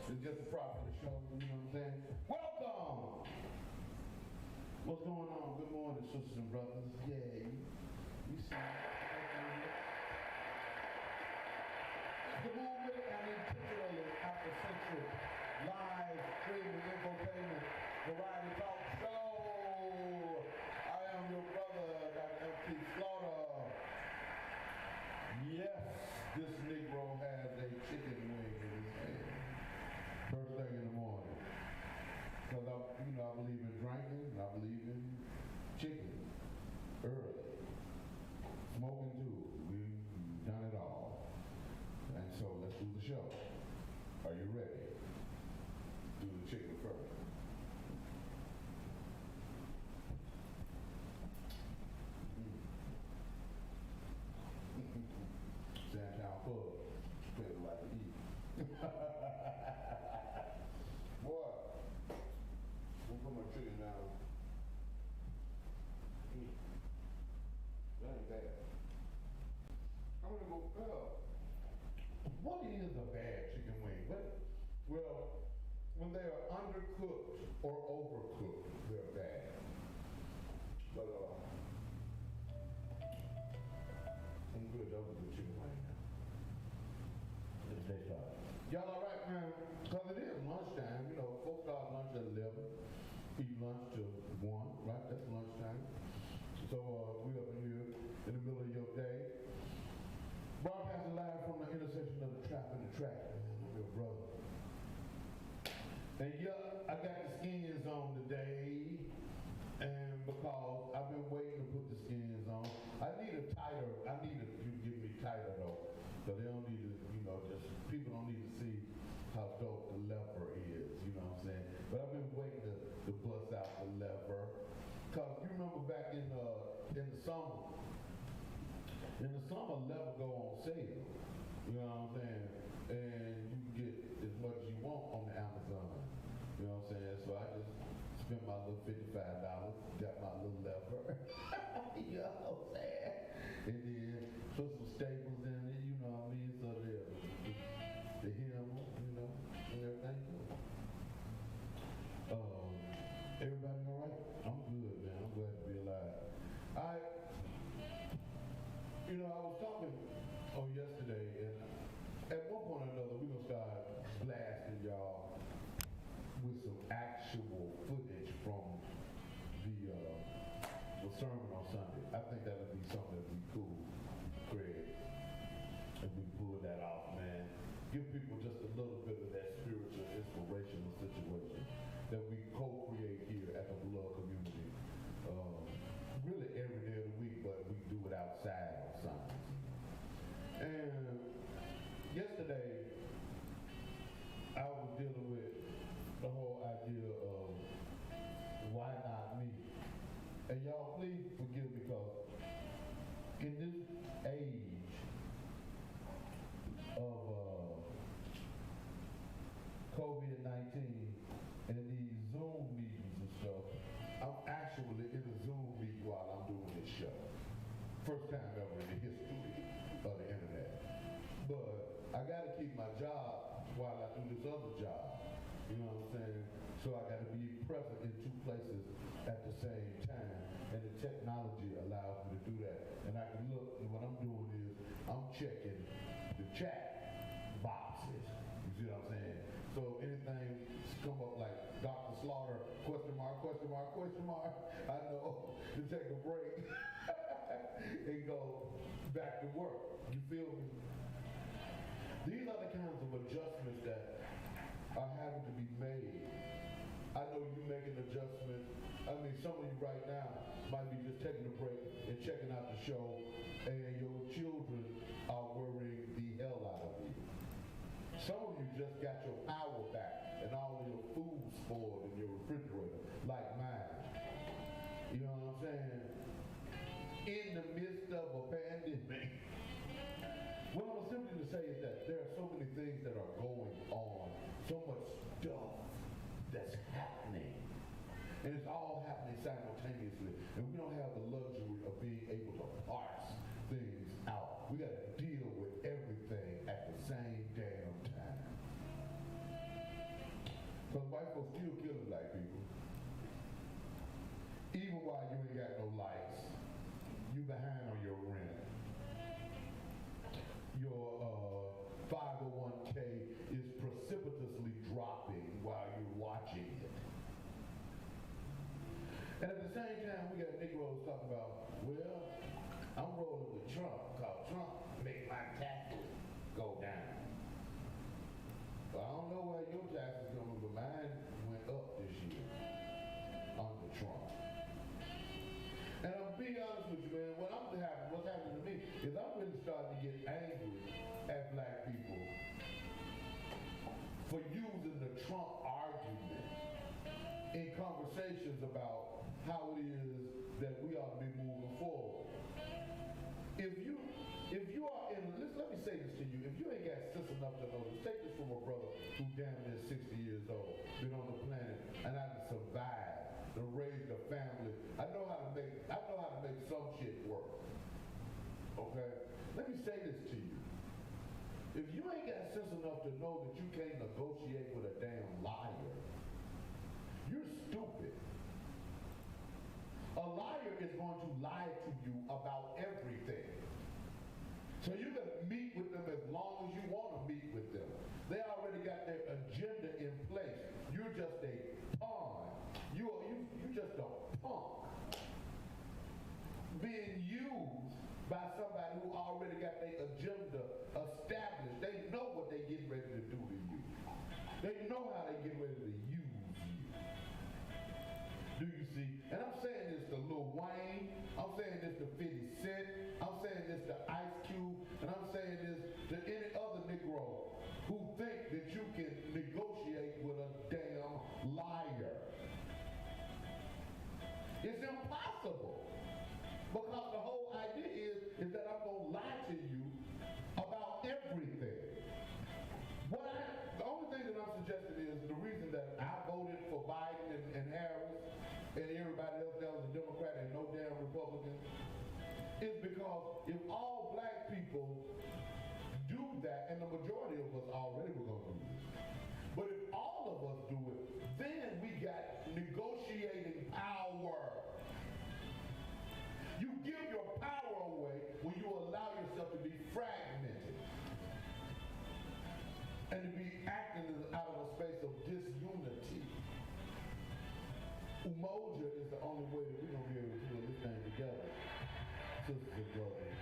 It's just a part of the show, you know what I'm saying? Welcome! What's going on? Good morning, sisters and brothers. Yeah, you see the movement and particularly afrocentric live streaming infotainment variety talk show. I am your brother, Dr. F.T. Slaughter. Yes, this Negro has a chicken wing in his hand. First thing in the morning. Because I believe in drinking, I believe in chicken early. Smoking too. We've done it all. And so let's do the show. Are you ready? Do the chicken first. Sandtown Pub. People like to eat. Boy, we'll put my chicken down. That ain't bad. I'm gonna go what is a bad chicken wing? Well, when they are undercooked or overcooked, they're bad. But I'm good over the chicken wing now. Y'all all right, man? Because it is lunchtime. You know, folks start lunch at 11, eat lunch till 1, right? That's lunchtime. So we up in here in the middle of your day. Broadcasting live from the intersection of the trap and the track, man. I'm your brother. And yeah, I got the skins on today. And because I've been waiting to put the skins on. I need you to give me tighter though. So they don't need to, people don't need to see how dope the lever is, you know what I'm saying? But I've been waiting to bust out the lever. Cause you remember back in the summer, lever go on sale, you know what I'm saying? And you can get as much as you want on the Amazon, you know what I'm saying? So I just spent my little $55, got my little lever, you know what I'm saying? And then put some staples in it, you know what I mean? So the hem, and everything. Everybody all right? I'm good, man. I'm glad to be alive. I was talking yesterday, and at one point or another, we're going to start blasting y'all with some actual footage from the sermon on Sunday. I think that would be something that would be cool, Craig, if we pull that off, man. Give people just a little bit of that spiritual, inspirational situation that we co-create here at the Beloved Community. Really every day of the week, but we do it outside on Sundays. And yesterday, I was dealing with the whole idea of why not me? And y'all please forgive me because in this age of COVID-19 and these Zoom meetings and stuff, I'm actually in a Zoom meeting while I'm doing this show. First time ever in the history of the internet. But I gotta keep my job while I do this other job. You know what I'm saying? So I gotta be present in two places at the same time. And the technology allows me to do that. And I can look, and what I'm doing is I'm checking the chat boxes. You see what I'm saying? So anything come up like Dr. Slaughter, question mark, question mark, question mark, I know to take a break and go back to work. You feel me? These are the kinds of adjustments that are having to be made. I know you're making adjustments. I mean, some of you right now might be just taking a break and checking out the show, and your children are worrying the hell out of you. Some of you just got your power back and all of your food spoiled in your refrigerator, like mine. You know what I'm saying? In the midst of a pandemic. What I was simply to say is that there are so many things that are going on, so much stuff that's happening. And it's all happening simultaneously. And we don't have the luxury of being able to parse things out. We got to deal with everything at the same damn time. Because white folks still killing black people. Even while you ain't got no lights, you behind on your rent. Your 501k is precipitously dropping while you're watching it. And at the same time, we got Negroes talking about, well, I'm rolling with Trump, because Trump make my taxes go down. But I don't know where your taxes going, but mine went up this year under Trump. And I'm being honest with you, man, what's happening to me is I'm really starting to get angry at black people for using the Trump argument in conversations about how it is that we ought to be moving forward. If you are in, let me say this to you, if you ain't got sense enough to know this, take this from a brother who's damn near 60 years old, been on the planet, and I've survived, to raise a family. I know how to make some shit work. Okay? Let me say this to you. If you ain't got sense enough to know that you can't negotiate with a damn liar, you're stupid. A liar is going to lie to you about everything. So you can meet with them as long as you want to meet with them. They already got their agenda in place. You're just a pawn. You're just a punk being used by somebody who already got their agenda established. They know what they're getting ready to do to you. They know how they get ready to use you. Do you see? And I'm saying this to Lil Wayne. I'm saying this to 50 Cent. I'm saying this to Ice Cube. And I'm saying this to any other Negro who think that you can negotiate with a damn liar. It's impossible. Because the whole idea is that I'm going to lie to you about everything. The only thing that I'm suggesting is the reason that I voted for Biden and Harris and everybody else that was a Democrat and no damn Republican is because if all black people do that, and the majority of us already were going to do this, but if all of us do it, then we got negotiating power. You give your power away when you allow yourself to be fragmented and to be acting out of a space of disunity. Umoja is the only way that we're going to be able to put this thing together, sisters and brothers.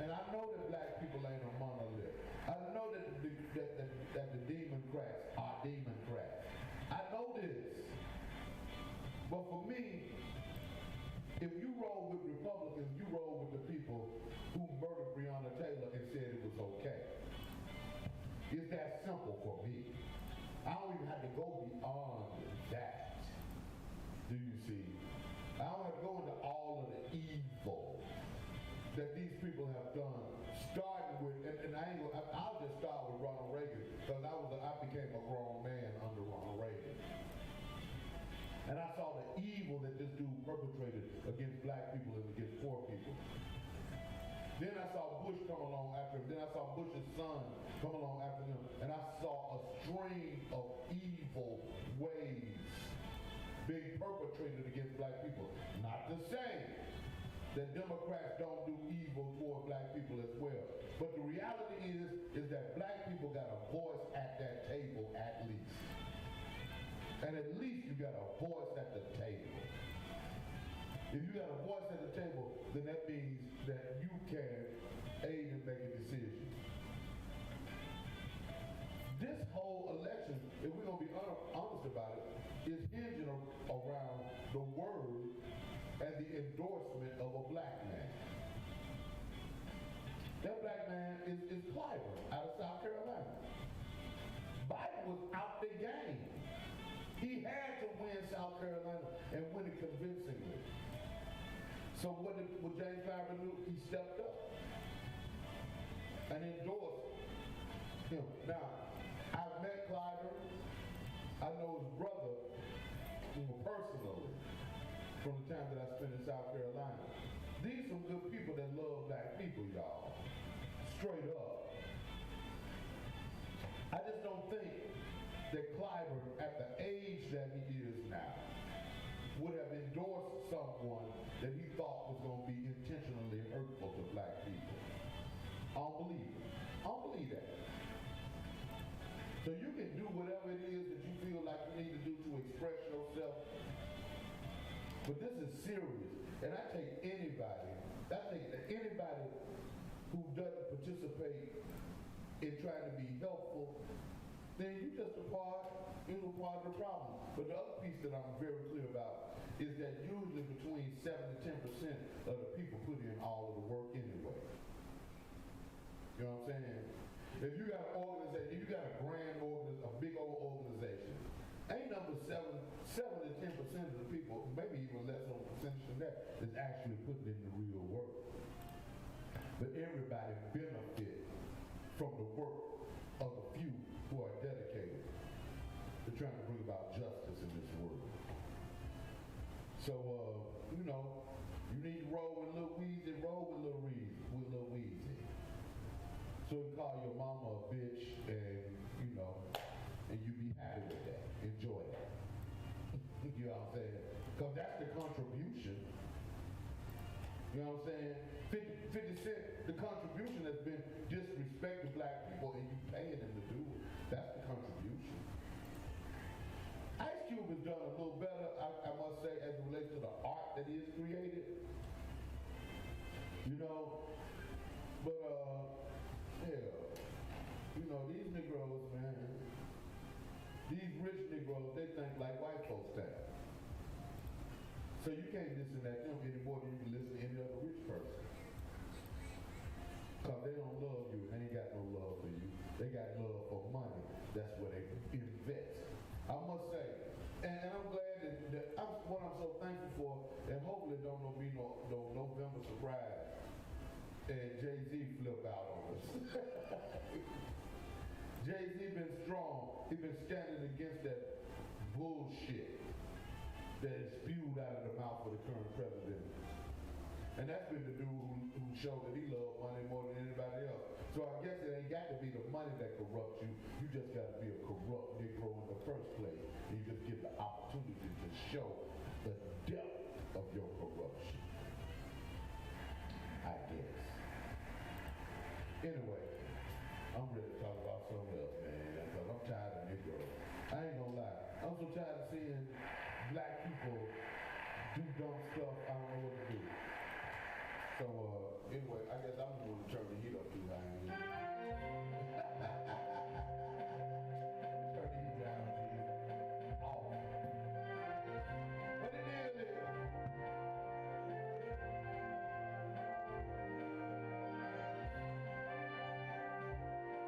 And I know that black people ain't a monolith. I know that the Democrats are Democrats. I know this. But for me, if you roll with Republicans, you roll with the people who murdered Breonna Taylor and said it was okay. It's that simple for me. I don't even have to go beyond that. Do you see? I don't have to go into all of the evil that these people have done, starting with, and I'll just start with Ronald Reagan, because I became a grown man under Ronald Reagan. And I saw the evil that this dude perpetrated against black people and against poor people. Then I saw Bush come along after him. Then I saw Bush's son come along after him. And I saw a string of evil ways being perpetrated against black people. Not to say that Democrats don't do evil toward black people as well. But the reality is that black people got a voice at that table at least. And at least you got a voice at the table. If you got a voice at the table, then that means that you can aid in making decisions. This whole election, if we're going to be honest about it, is hinging around the word and the endorsement of a black man. That black man is Clyburn out of South Carolina. Biden was out the game. He had to win South Carolina and win it convincingly. So what James Clyburn do? He stepped up and endorsed him. Now, I've met Clyburn. I know his brother personally from the time that I spent in South Carolina. These are some good people that love black people, y'all. Straight up. I just don't think that Clyburn Clyburn, at the age that he is now, would have endorsed someone that he thought was going to be intentionally hurtful to black people. I don't believe it. I don't believe that. So you can do whatever it is that you feel like you need to do to express yourself. But this is serious. And I take anybody who doesn't participate in trying to be helpful, then you're just a part of the problem. But the other piece that I'm very clear about is that usually between 7 to 10% of the people put in all of the work anyway. You know what I'm saying? If you got an organization, if you got a big old organization, ain't number 7 to 10% of the people, maybe even less of a percentage than that, is actually putting in the real work. But everybody benefit from the work of the few who are dedicated to trying to bring about justice in this world. So, you need to roll with Lil Weezy, roll with Lil Weezy. So you call your mama a bitch and, and you be happy with that. Enjoy that. You know what I'm saying? Because that's the contribution. You know what I'm saying? 50 Cent, the contribution has been disrespect to black people and you paying them to do it. That's the contribution. Ice Cube has done a little better, I must say, as it relates to the art that he has created. But these Negroes, man, these rich Negroes, they think like white folks think. So you can't listen at them any more than you can listen to any other rich person. Because they don't love you, and they ain't got no love for you. They got love for money. That's where they invest. I must say, and I'm glad that what I'm so thankful for, and hopefully don't be no November surprise, and Jay-Z flip out on us. Jay-Z been strong. He been standing against that bullshit that is spewed out of the mouth of the current president. And that's been the dude who showed that he loved money more than anybody else. So I guess it ain't got to be the money that corrupts you. You just got to be a corrupt Negro in the first place. And you just get the opportunity to show the depth of your corruption. I guess. Anyway, I'm ready to talk about something else, man, because I'm tired of Negroes. I ain't gonna lie. I'm so tired of seeing black people do dumb stuff I don't know what to do. So, anyway, I guess I'm going to turn the heat up too high. Turn the heat down, please. Off. What it is.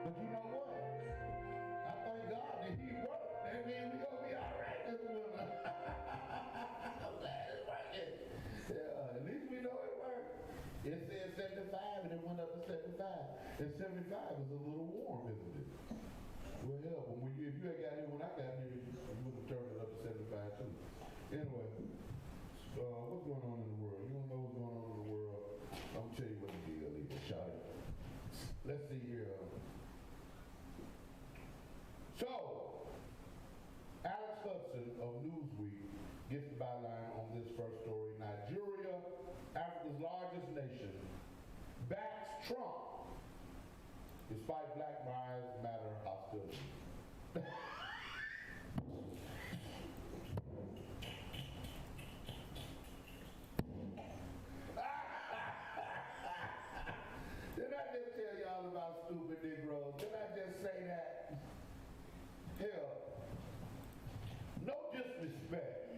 But you know what? I thank God that he worked. That means we're going to be all right this winter. I'm glad it's working. Yeah, at least we know it worked. It said 75 and it went up to 75. And 75 is a little warm, isn't it? Well, hell, if you had got here when I got here, you would have turned it up to 75 too. Anyway, what's going on in the world? You don't know what's going on in the world? I'm going to tell you what the deal is. Shot it. Let's see here. So, Alex Hudson of Newsweek gets the byline on this first story. Nigeria, Africa's largest nation, backs Trump despite Black Lives Matter hostility. Didn't I just tell y'all about stupid Negroes? Didn't I just say that? Hell, no disrespect,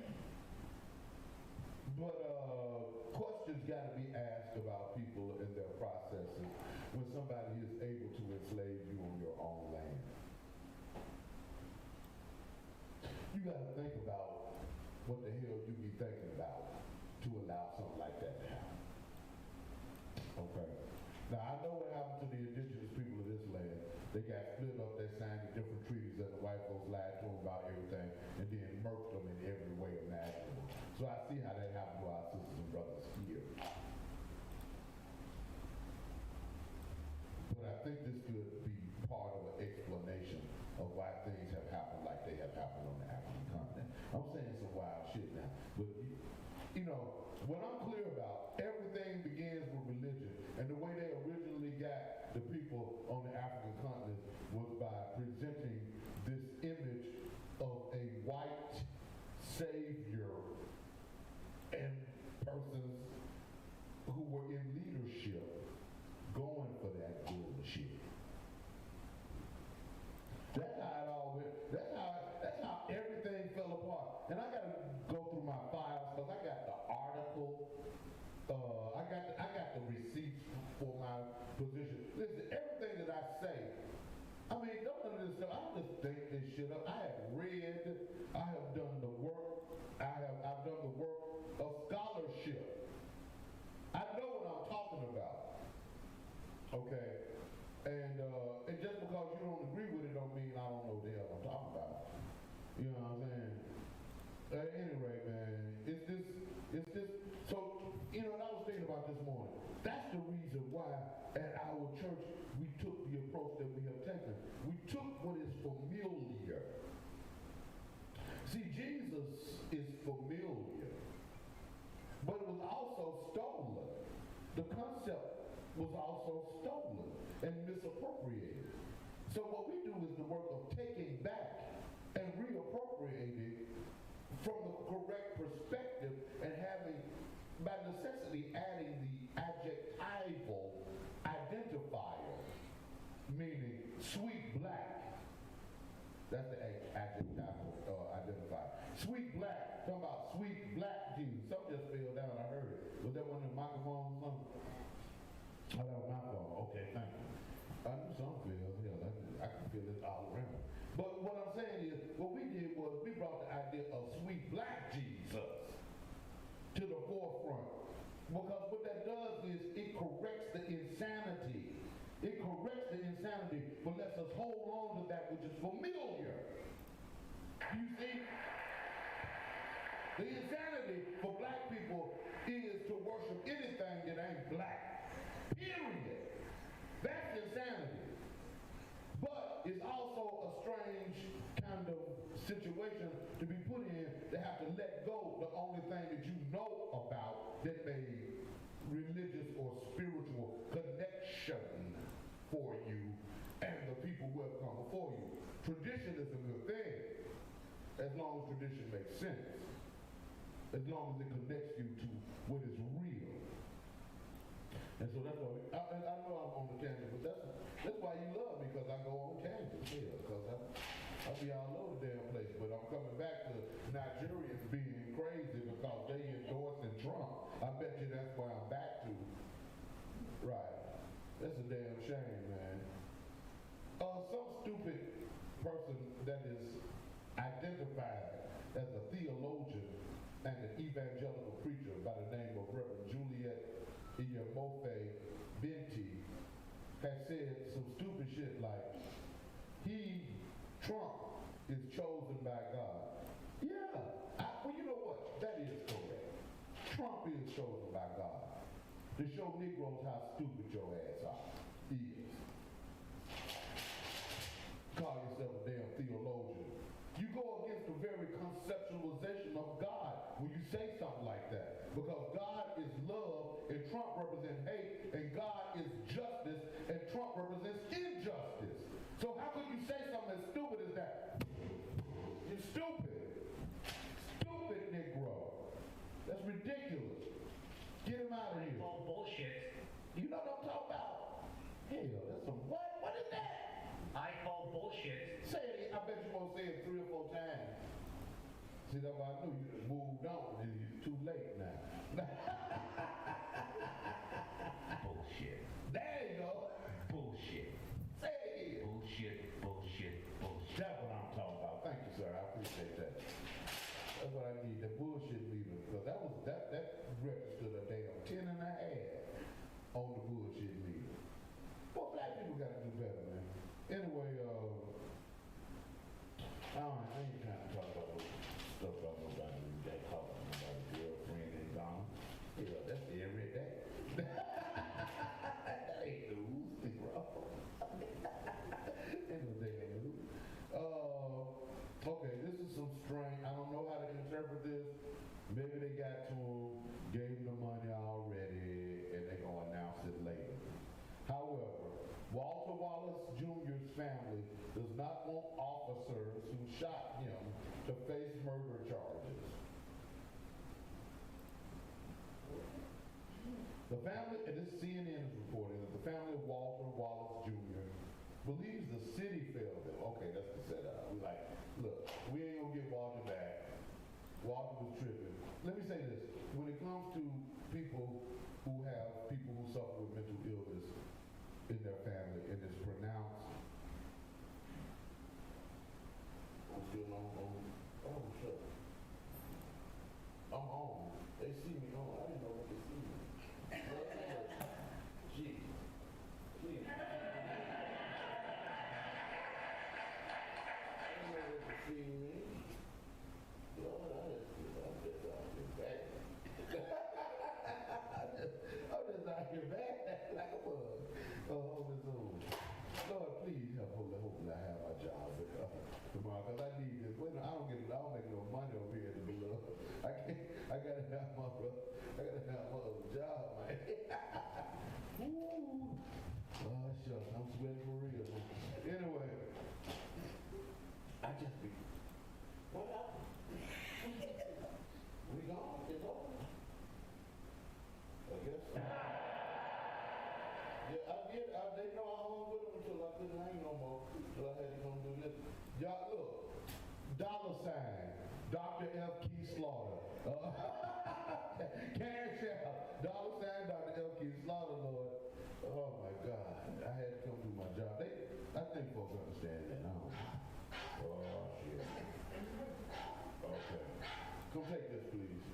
but questions got to be asked about people and their processes when somebody is able to enslave you on your own land. You got to think about what the hell you be thinking about to allow something like that to happen. Okay. Now, I know what happened to the indigenous people of this land. They got split up, they signed the different treaties that the white folks lied to them about everything, and then murked them in every way imaginable. So I see how that happened to our sisters and brothers here. But I think this could be part of an explanation of why things have happened like they have happened. you know, what I'm clear about, everything begins with religion. And the way they originally got the people on the African continent was by presenting this image of a white savior and persons who were in leadership going for that bullshit. That's how it all went. That's how everything fell apart. And I got to go through my files because I got the article. I got the receipts for my position. Listen, everything that I say, I mean, don't none of this stuff. I don't just think this shit up. I have read. I have done the work. I've done the work of scholarship. I know what I'm talking about. Okay. And just because you don't agree with it don't mean I don't know what the hell I'm talking about. You know what I'm saying? At any rate, man, it's this, so, you know, and I was thinking about this morning. That's the reason why at our church we took the approach that we have taken. We took what is familiar. See, Jesus is familiar, but it was also stolen. The concept was also stolen and misappropriated. So what we do is the work of taking back and reappropriating from the correct perspective and having, by necessity, adding the adjectival identifier, meaning sweet black. That's the adjectival identifier. Sweet black, talking about sweet black Jesus. Something just fell down, I heard it. Was that one of the microphones or something? Oh, that was my phone. Okay, thank you. I knew something fell. Hell, I can feel it all around. But what I'm saying is, what we did was we brought the idea of sweet black Jesus to the forefront. Because what that does is it corrects the insanity. It corrects the insanity, but lets us hold on to that which is familiar. You see? The insanity for black people is to worship anything that ain't black. Period. That's insanity. But it's also a strange kind of situation to be put in to have to let go the only thing that you know about that made religious or spiritual connection for you and the people who have come before you. Tradition is a good thing as long as tradition makes sense, as long as it connects you to what is real. And so that's why I know I'm on the tangent, but that's why you love me, because I go on tangents here, because I'll be all over the damn place. But I'm coming back to Nigerians being crazy because they endorsing Trump. I bet you that's where I'm back to. Right. That's a damn shame, man. Some stupid person that is identified as a theologian and an evangelical preacher by the name of Reverend Juliet Iyamofe Binti has said some stupid shit like, Trump is chosen by God. Yeah, well, you know what? That is correct. Trump is chosen by God to show Negroes how stupid your ass are. Is. Call yourself a damn theologian. You go against the very conceptualization of God when you say something like that. Because God is love and Trump represents hate, and God is justice and Trump represents injustice. So how could you say something as stupid as that? You're stupid. Stupid Negro. That's ridiculous. Get him out of here. All bullshit. You know what I'm talking about? Hell, that's some what? What is that? I call bullshit. Say it, I bet you won't say it 3 or 4 times. See, that's why I knew you just moved on. It's too late now. Bullshit. There you go. Bullshit. Say it again. Bullshit, bullshit, bullshit. That's what I'm talking about. Thank you, sir. I appreciate that. That's what I need, the bullshit meter. Because that registered a damn 10 and a half on the bullshit meter. Well, black people gotta do better, man. Anyway, I ain't trying to talk about stuff about nobody that talking about a girlfriend in Ghana. Yeah, that's the Okay, this is some strange, I don't know how to interpret this. Maybe they got to him, gave him the money already, and they're going to announce it later. However, Walter Wallace Jr.'s family does not want officers who shot him to face murder charges. The family, and this CNN is reporting, that the family of Walter Wallace Jr. believes the city failed them. Okay, that's the setup. We like, look, we ain't gonna get Walter back. Walter was tripping. Let me say this, when it comes to people who suffer with mental illness in their family, and it's pronounced, I'm still on, oh, shut. I'm on. They see me on. I didn't know they could see me. Gee. Gee. I didn't know they could see me. Lord, I'm just out here back. I'm just out here back like a bug. On his own. Lord, please help. Hopefully I have my job tomorrow, because I need this. Wait, I don't make no money over here to be loved. I gotta have my other job, man. Woo. Oh, shucks, I'm sweating for real. Anyway, I just be, what happened? We gone? It's over? I guess so. Yeah, I did. They know I hung with them until I couldn't hang no more. So I had to come do this. Y'all look, $sign, Dr. F. Key Slaughter. Cash out, $sign, Dr. F. Key Slaughter, Lord. Oh my God, I had to come do my job. I think folks understand that now. Oh shit. Okay. Come take this, please.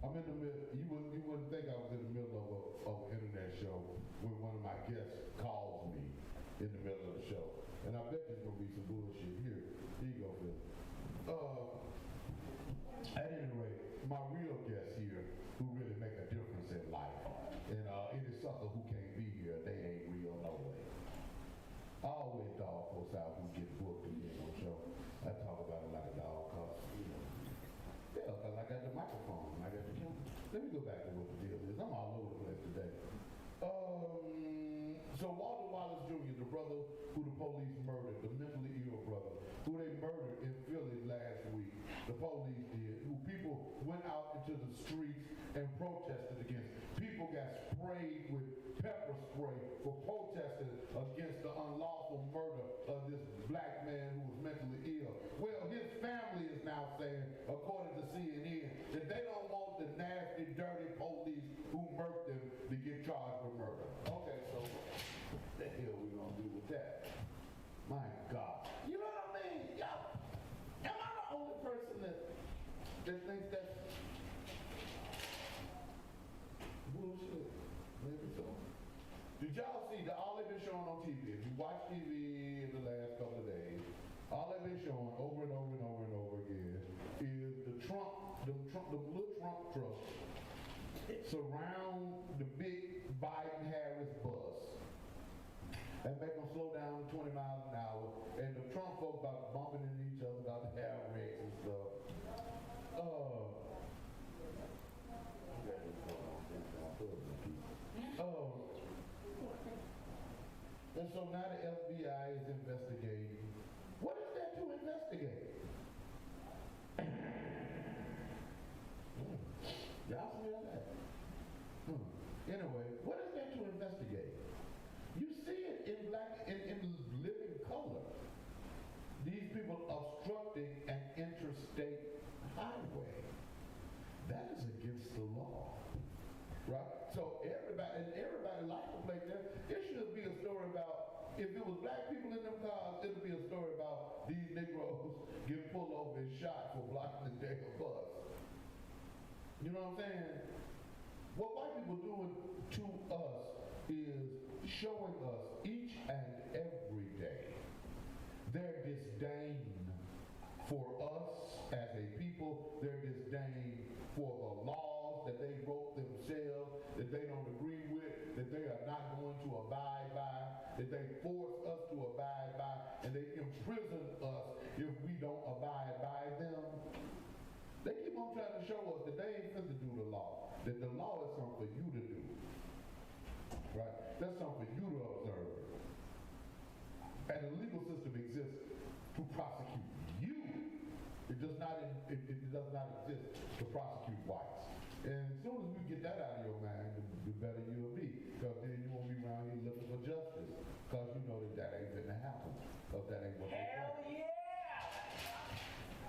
I'm in the middle, you wouldn't think I was in the middle of an internet show when one of my guests calls me in the middle of the show. And I bet there's gonna be some bullshit here. Here you go, Phil. At any rate, my real guests here who really make a difference in life. And any sucker who can't be here, they ain't real no way. I always dog folks out who get booked and get on the show. I talk about it like a dog, cause yeah, because I got the microphone, I got the camera. Let me go back to what the deal is. I'm all over the place today. So Walter Wallace Jr., the brother who the police murdered, the mentally ill brother, who they murdered in Philly last week, the police did, who people went out into the streets and protested against. People got sprayed with pepper spray for protesting against the unlawful murder of this black man who was mentally ill. Well, his family is now saying, according to CNN, that they don't want the nasty, dirty police who murdered them to get charged with murder. Okay, so what the hell we gonna do with that? My God. You know what I mean? Y'all, am I the only person that thinks that's bullshit? Maybe so. Did y'all see all they've been showing on TV? If you watch TV in the last couple of days, all they've been showing over and over and over and over again is the little Trump trucks surround the big Biden-Harris bus and make them slow down to 20 miles an hour, and the Trump folks about bumping into each other, about to have wrecks and stuff. And so now the FBI is investigating. What is there to investigate? Y'all see all that? Anyway, what is there to investigate? You see it in living color. These people obstructing an interstate highway. That is against the law. Right? So everybody likes to play there. It should be a story about, if it was black people in them cars, it would be a story about these Negroes getting pulled over and shot for blocking the damn bus. You know what I'm saying? What white people doing to us is showing us each and every day their disdain for us as a people, their disdain for the laws that they wrote themselves, that they don't agree with, that they are not going to abide by, that they force us to abide by, and they imprison us if we to show us that they ain't fit to do the law. That the law is something for you to do. Right? That's something for you to observe. And the legal system exists to prosecute you. It does not exist to prosecute whites. And as soon as we get that out of your mind, the better you'll be. Because then you won't be around here looking for justice. Because you know that ain't gonna happen. Because that ain't what they want. Hell yeah!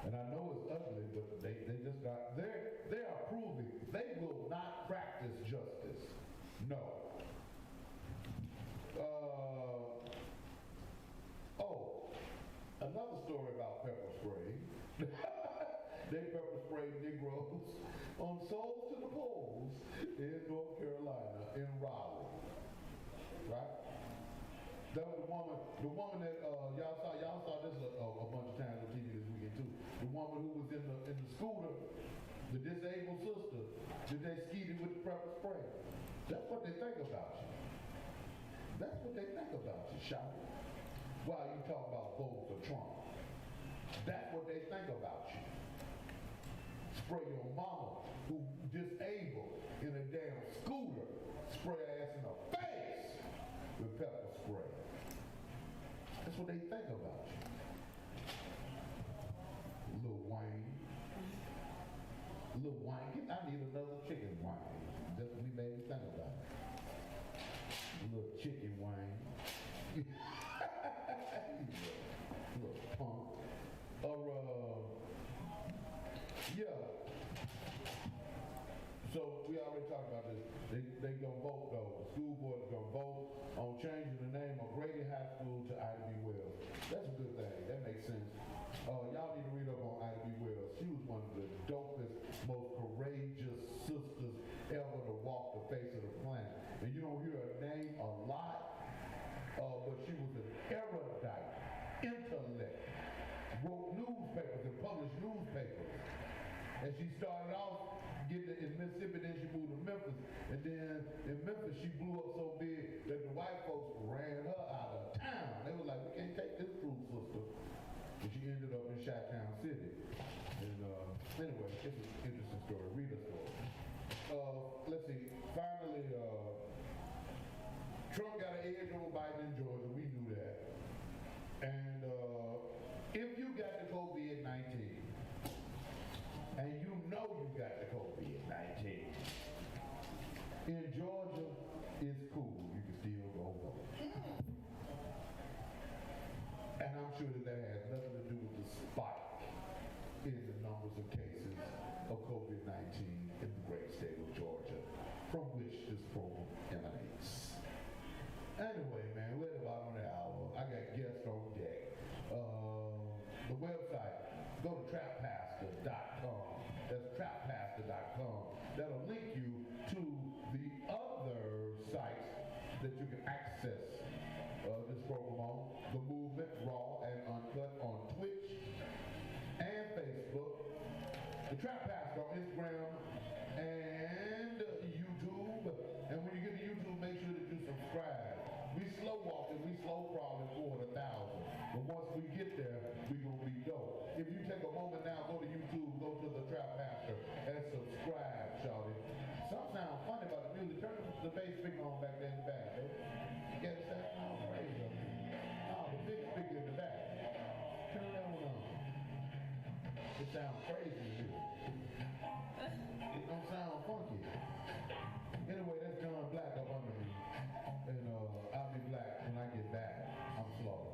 And I know it's ugly, but they just got, they are proving they will not practice justice. No. Another story about pepper spray. They pepper sprayed Negroes on Souls to the Polls in North Carolina, in Raleigh. Right? That was the woman that y'all saw this a bunch of times on TV this weekend too. The woman who was in the scooter, the disabled sister, that they skeeted with the pepper spray. That's what they think about you. That's what they think about you, shouting. While you talk about voting for Trump. That's what they think about you. Spray your mama, who disabled in a damn scooter, spray her ass in the face with pepper spray. That's what they think about you. Lil Wayne. Lil Wayne. I need another chicken Wayne. That's what he made me think about it. Little chicken Wayne. Little punk. Yeah. So we already talked about this. They gonna vote though. The school board is gonna vote on changing the name of Grady High School to Ida B. Wells. That's a good thing. That makes sense. Y'all need to read up on Ida B. Wells. She was one of the dopest, most courageous sisters ever to walk the face of the planet. And you don't hear her name a lot, but she was an erudite, intellect, wrote newspapers and published newspapers. And she started off getting it in Mississippi, then she moved to Memphis. And then in Memphis, she blew up so big that the white folks ran her out of town. They were like, we can't take this through, sister. And she ended up in Chi-Town City. And anyway, it's an interesting story. Read the story. Let's see. Finally, Trump got an edge over Biden in Georgia. We knew that. And if you got the COVID-19, and you know you got the COVID-19, in Georgia, it's cool. You can still go vote. And I'm sure that has nothing to do with the spike in the numbers of cases of COVID-19 in the great state of Georgia, from which this program emanates. Anyway, man, we're about on the hour. I got guests on deck. The website, go to trappastor.com. That's trappastor.com. That'll link you to the other sites that you can access this program on. The Movement Raw and Uncut on Twitch and Facebook. The Trap Pastor on Instagram and YouTube. And when you get to YouTube, make sure that you subscribe. We slow walking, we slow crawling for 1,000. But once we get there, we're going to be dope. If you take a moment now, go to YouTube, go to the Trap Pastor, and subscribe, shawty. Something sounds funny about the music. Turn the bass speaker on back there in the back, eh? You get it? Sounds crazy. Oh, the big speaker in the back. Turn that one on. It sounds crazy to me. It don't sound funky. Anyway, that's John Black up under me. And I'll be black when I get back. I'm slow.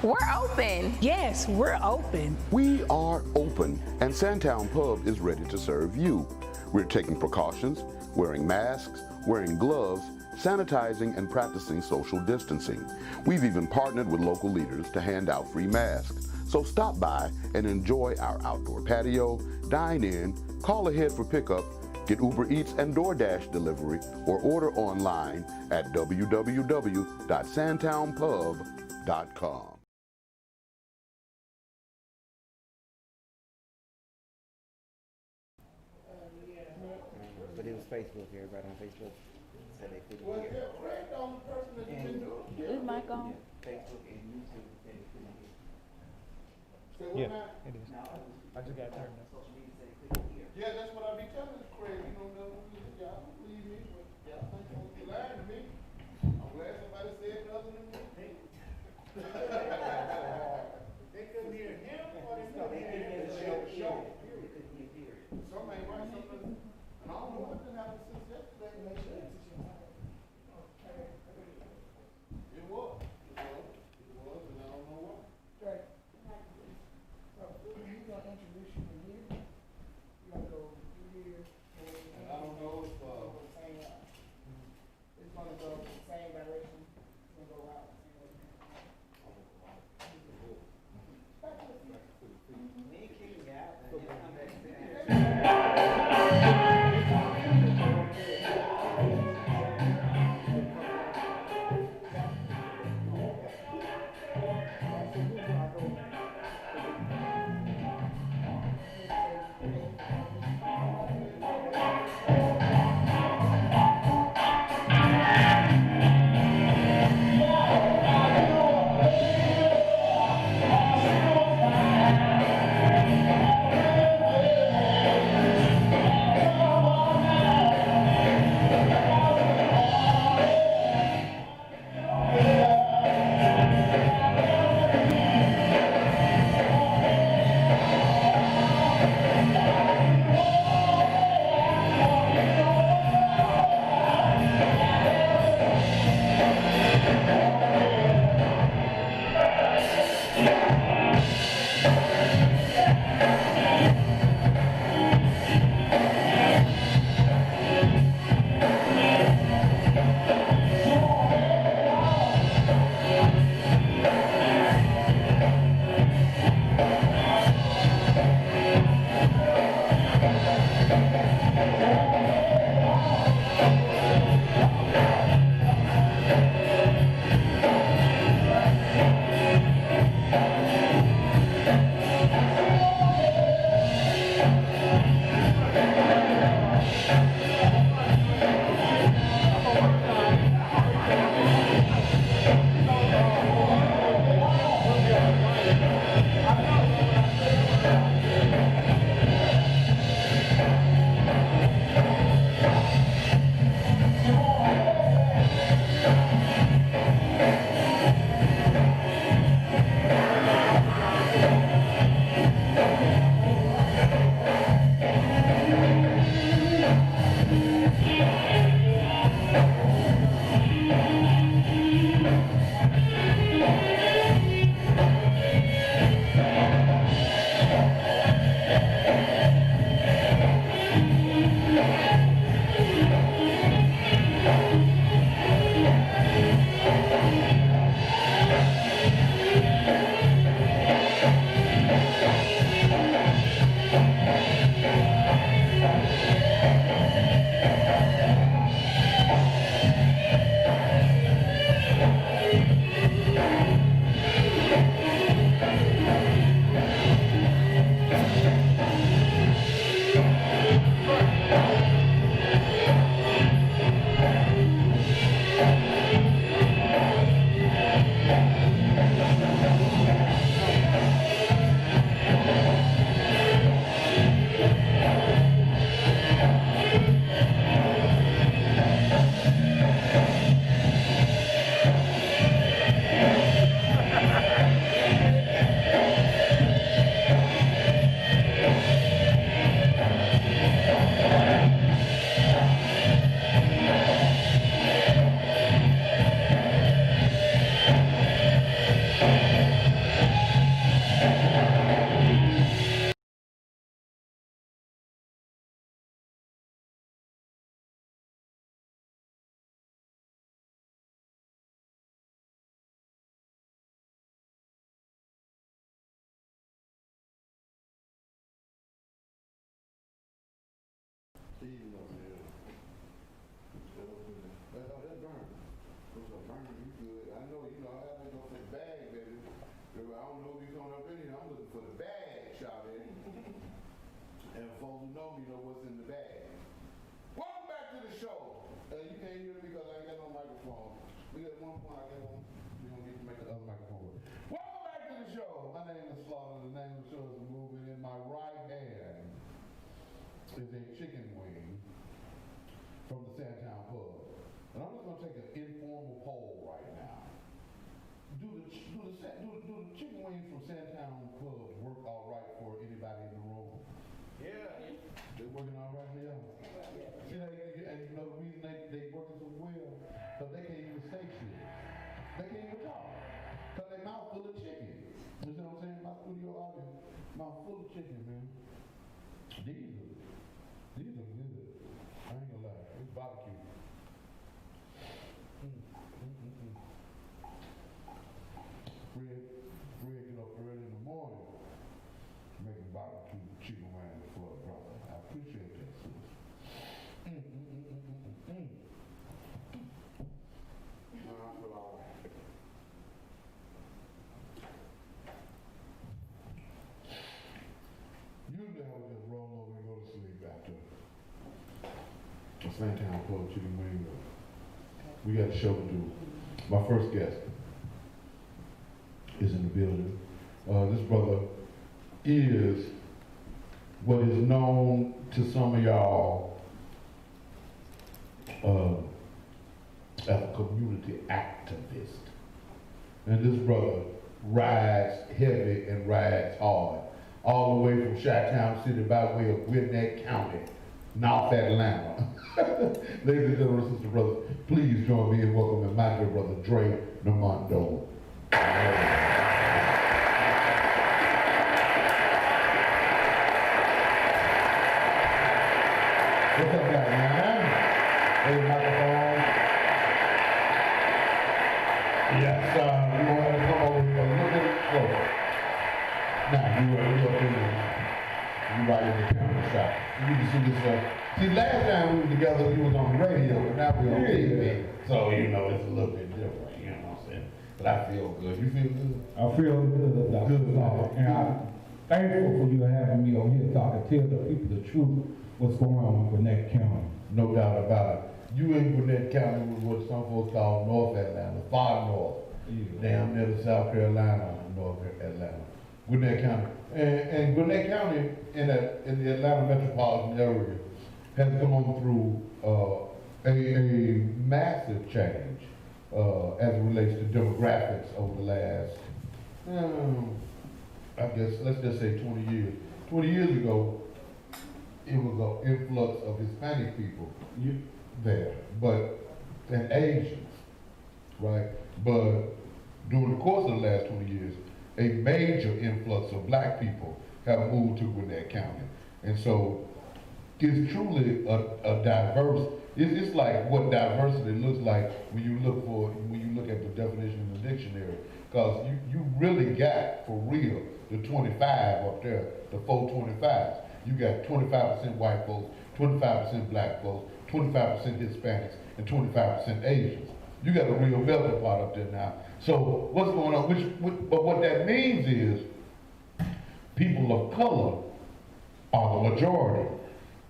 We're open. Yes, we're open. We are open, and Sandtown Pub is ready to serve you. We're taking precautions, wearing masks, wearing gloves, sanitizing, and practicing social distancing. We've even partnered with local leaders to hand out free masks. So stop by and enjoy our outdoor patio, dine in, call ahead for pickup, get Uber Eats and DoorDash delivery, or order online at www.sandtownpub.com. But it was Facebook, everybody on Facebook said they couldn't Well, hear. yeah, Craig, the only person that you can do it. Is mic on? Facebook and YouTube said they couldn't hear. Say what now? It is. I just got turned up. Social media Yeah, that's what I be telling Craig. You know, y'all don't believe me, but y'all think y'all be lying to me. I'm glad somebody said nothing to me. They couldn't hear him or they So couldn't they hear couldn't him. hear the show. Period. They couldn't hear it. Some ain't right, some doesn't. And I don't know what been happening since yesterday. It was. It was, and I don't know why. Right. So, he's gonna introduce you from here. You're gonna go through here. And I don't know if, It's gonna go the same direction. It's gonna go out the same way. Back to the front. We ain't kicking you out, man. You'll come back and sit down. Steve up there. That's burn. Those are burning, you good. I know, I gotta go for the bag, baby. I don't know if you're coming up in here. I'm looking for the bag, Charlie. And folks who know me know what's in the bag. Welcome back to the show. You can't hear me because I ain't got no microphone. We got one point, I got one. We're gonna need to make the other microphone work. Welcome back to the show. My name is Slaughter. The name of the show is Moving in My Right Hand. is a chicken wing from the Sandtown Pub. And I'm just gonna take an informal poll right now. Do the chicken wings from Sandtown Pub work all right for anybody in the room? Yeah. They working all right for y'all? See, and you know the reason they working so well, because they can't even say shit. They can't even talk. Because they mouth full of chicken. You know what I'm saying? My studio audience, mouth full of chicken, man. These are good. I ain't gonna lie. It's barbecue. Fred get up early in the morning making barbecue chicken wings for a brother. I appreciate that, sis. No, I feel all right. Usually I would just roll over and go to sleep after a Sandtown Pub chicken wing. We got a show to do. My first guest is in the building. This brother is what is known to some of y'all as a community activist. And this brother rides heavy and rides hard, all the way from Chi-Town City by way of Gwinnett County, North Atlanta. Ladies and gentlemen, sister brothers, please join me in welcoming my dear brother Dre Namondo. What's up, guys, man? Hey, microphone. Yes, we want to come over a little bit closer. Now, you up in there. You right in the camera shot. You need to see this. See, last time we were together, we was on the radio, but now we're on TV. So, you know, it's a little bit different, you know what I'm saying? But I feel good. You feel good? I feel good, Dr. Saul, and I'm thankful for you having me on here so I can tell the people the truth, what's going on in Gwinnett County. No doubt about it. You in Gwinnett County was what some folks call North Atlanta, far north. Yeah. Down near the South Carolina, North Atlanta. Gwinnett County. And Gwinnett County in the Atlanta metropolitan area has gone through a massive change as it relates to demographics over the last, I guess, let's just say 20 years. 20 years ago, it was an influx of Hispanic people there, and Asians, right? But during the course of the last 20 years, a major influx of black people have moved to Gwinnett County. And so it's truly a diverse, it's like what diversity looks like when you look at the definition in the dictionary. Because you really got, for real, the 25 up there, the 425s. You got 25% white folks, 25% black folks, 25% Hispanics, and 25% Asians. You got a real melting pot up there now. So what's going on? But what that means is people of color are the majority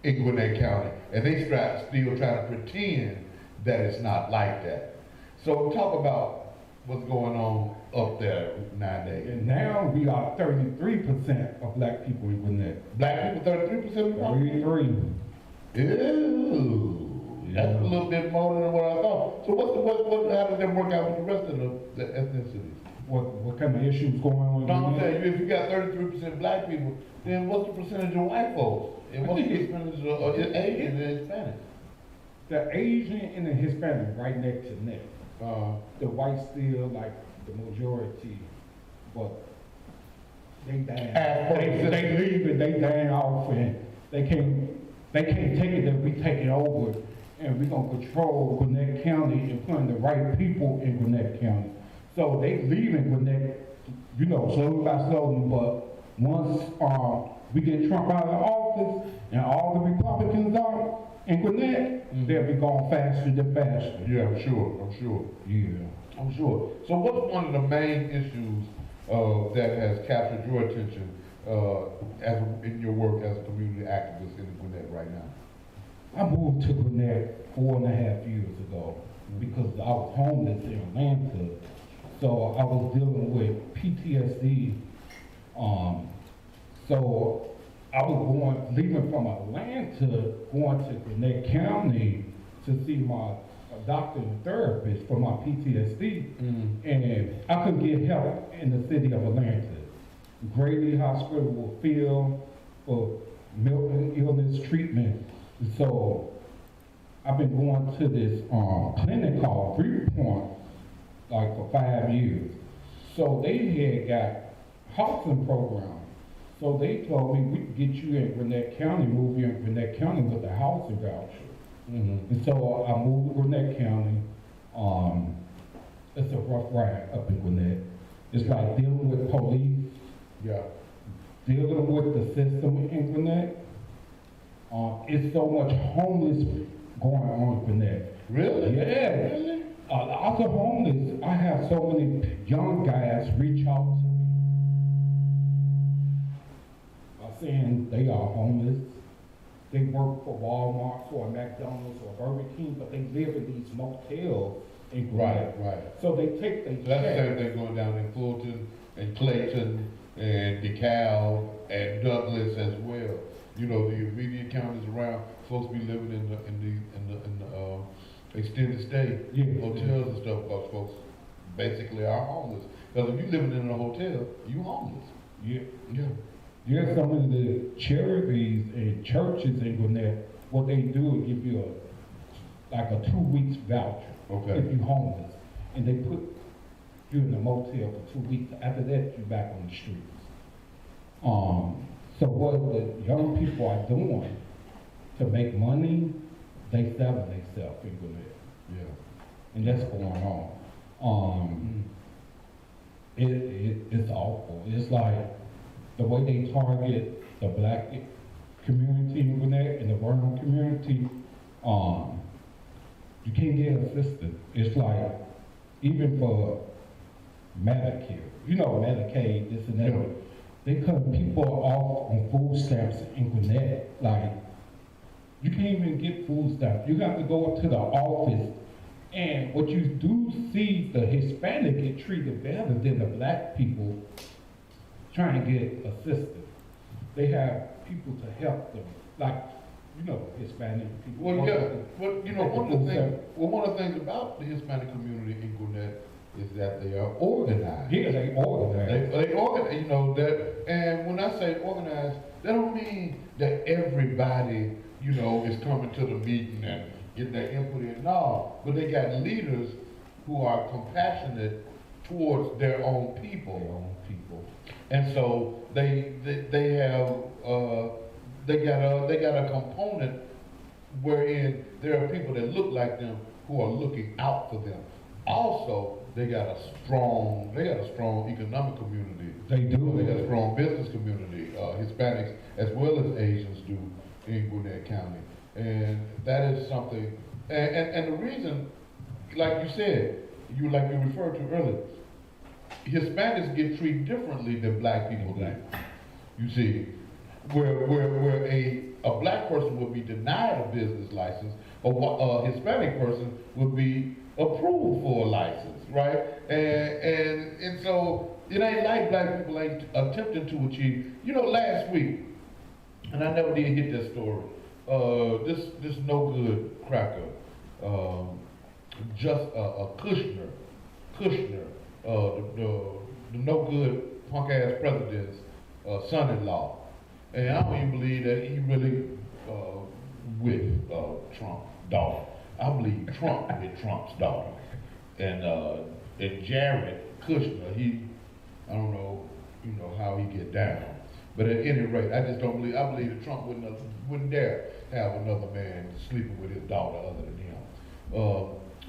in Gwinnett County, and they still trying to pretend that it's not like that. So talk about what's going on up there nowadays. And now we are 33% of black people in Gwinnett. Black people, 33% of the population? 33. Ew. That's a little bit more than what I thought. So how does that work out with the rest of the ethnicities? What kind of issues going on in No, I'm Gwinnett? saying, if you got 33% black people, then what's the percentage of white folks? And what's the percentage of Asian and Hispanic? The Asian and the Hispanic right neck to neck. The whites still like the majority, but they dying. They leave it, they dying off, and they can't take it that we take it over, and we gonna control Gwinnett County and putting the right people in Gwinnett County. So they leaving Gwinnett, you know, slowly by slowly, but once we get Trump out of office and all the Republicans are in Gwinnett, they'll be going faster than faster. Yeah, I'm sure. Yeah. I'm sure. So what's one of the main issues that has captured your attention in your work as a community activist in Gwinnett right now? I moved to Gwinnett 4.5 years ago because I was homeless in Atlanta. So I was dealing with PTSD. So I was leaving from Atlanta, going to Gwinnett County to see my doctor and therapist for my PTSD, and I couldn't get help in the city of Atlanta. Grady Hospital will fill for mental illness treatment. So I've been going to this clinic called Freeport like for 5 years. So they had got housing program. So they told me we could get you in Gwinnett County, move you in Gwinnett County with a housing voucher. And so I moved to Gwinnett County. It's a rough ride up in Gwinnett. It's like dealing with police, dealing with the system in Gwinnett. It's so much homeless going on in Gwinnett. Really? Yeah. Really? Other homeless, I have so many young guys reach out to me, saying they are homeless. They work for Walmart, for McDonald's, or Burger King, but they live in these motels in Gwinnett. Right. So they take their That's the check. same thing going down in Fulton and Clayton and DeKalb and Douglas as well. You know, the immediate counties around, folks be living in the extended stay hotels and stuff, because folks basically are homeless. Because if you living in a hotel, you homeless. Yeah. Some of the charities and churches in Gwinnett, what they do is give you like a 2 weeks voucher if you're homeless, and they put you in a motel for 2 weeks. After that, you're back on the streets. So what the young people are doing to make money, they selling themselves in Gwinnett. Yeah. And that's going on. It's awful. It's like the way they target the black community in Gwinnett and the brown community, you can't get assistance. It's like, even for Medicare, you know, Medicaid, this and that, they cut people off on food stamps in Gwinnett. Like, you can't even get food stamps. You have to go up to the office, and what you do see, the Hispanic get treated better than the black people trying to get assistance. They have people to help them, like, you know, Hispanic people. Well, you know, one of the things about the Hispanic community in Gwinnett is that they are organized. Yeah, they organize. They organize, you know, that, and when I say organized, that don't mean that everybody, you know, is coming to the meeting and getting their input in. No, but they got leaders who are compassionate towards their own people. And so they got a component wherein there are people that look like them who are looking out for them. Also, they got a strong economic community. They do. They got a strong business community. Hispanics as well as Asians do in Gwinnett County, and that is something. And the reason, like you said, like we referred to earlier, Hispanics get treated differently than black people do. You see, where a black person would be denied a business license, a Hispanic person would be approved for a license, right? And so it ain't like black people ain't attempting to achieve. You know, last week, and I never did get this story. This no good cracker, just a Kushner, the no good punk ass president's son-in-law, and I don't even believe that he really with Trump's daughter. I believe Trump with Trump's daughter, and Jared Kushner, I don't know, you know how he get down, but at any rate, I just don't believe. I believe that Trump wouldn't dare have another man sleeping with his daughter other than him.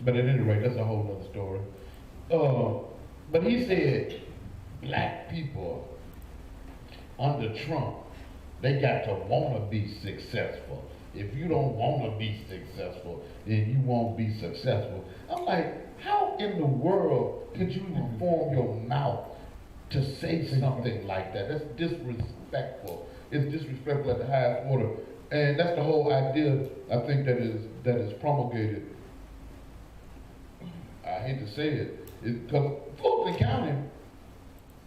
But at any rate, that's a whole other story. But he said black people under Trump, they got to want to be successful. If you don't want to be successful, then you won't be successful. I'm like, how in the world could you even form your mouth to say something like that? That's disrespectful. It's disrespectful at the highest order. And that's the whole idea, I think, that is promulgated. I hate to say it, because Fulton County,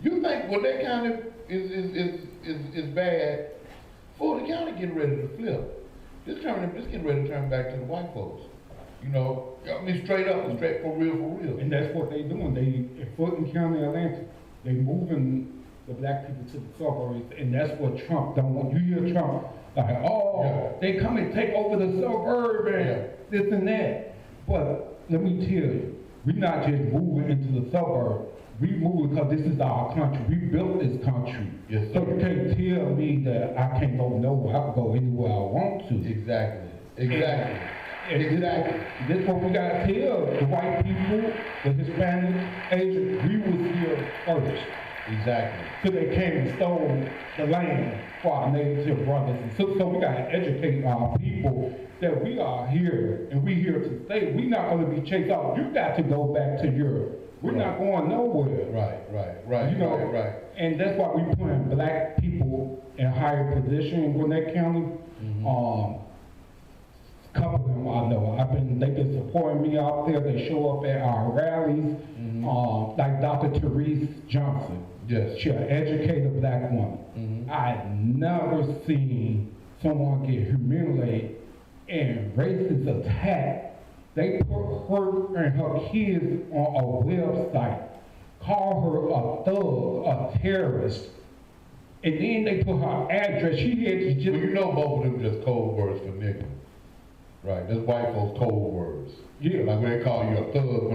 you think Gwinnett County is bad, Fulton County getting ready to flip. This getting ready to turn back to the white folks. You know, I mean, straight up, straight for real, for real. And that's what they doing. They, in Fulton County, Atlanta, they moving the black people to the suburbs, and that's what Trump don't want. You hear Trump like, oh, Yeah. they come and take over the suburb and this and that. But let me tell you, we're not just moving into the suburb. We moving because this is our country. We built this country. Yes, So sir. you can't tell me that I can't go nowhere. I can go anywhere I want to. Exactly. Exactly. And Exactly. This is what we gotta tell the white people, the Hispanics, Asians, we was here first. Exactly. So they came and stole the land for our native brothers and sisters. So we gotta educate our people that we are here and we here to stay. We're not gonna be chased out. You got to go back to Europe. We're not going nowhere. Right. You know, right. And that's why we putting black people in higher position in Gwinnett County. Couple of them I know. They've been supporting me out there. They show up at our rallies. Like Dr. Therese Johnson. Yes. She's an educated black woman. I've never seen someone get humiliated and racist attack. They put her and her kids on a website, call her a thug, a terrorist, and then they put her address. She had to just. Well, you know both of them just code words for nigga. Right, that's white folks' code words. Yeah. Like when they call you a thug,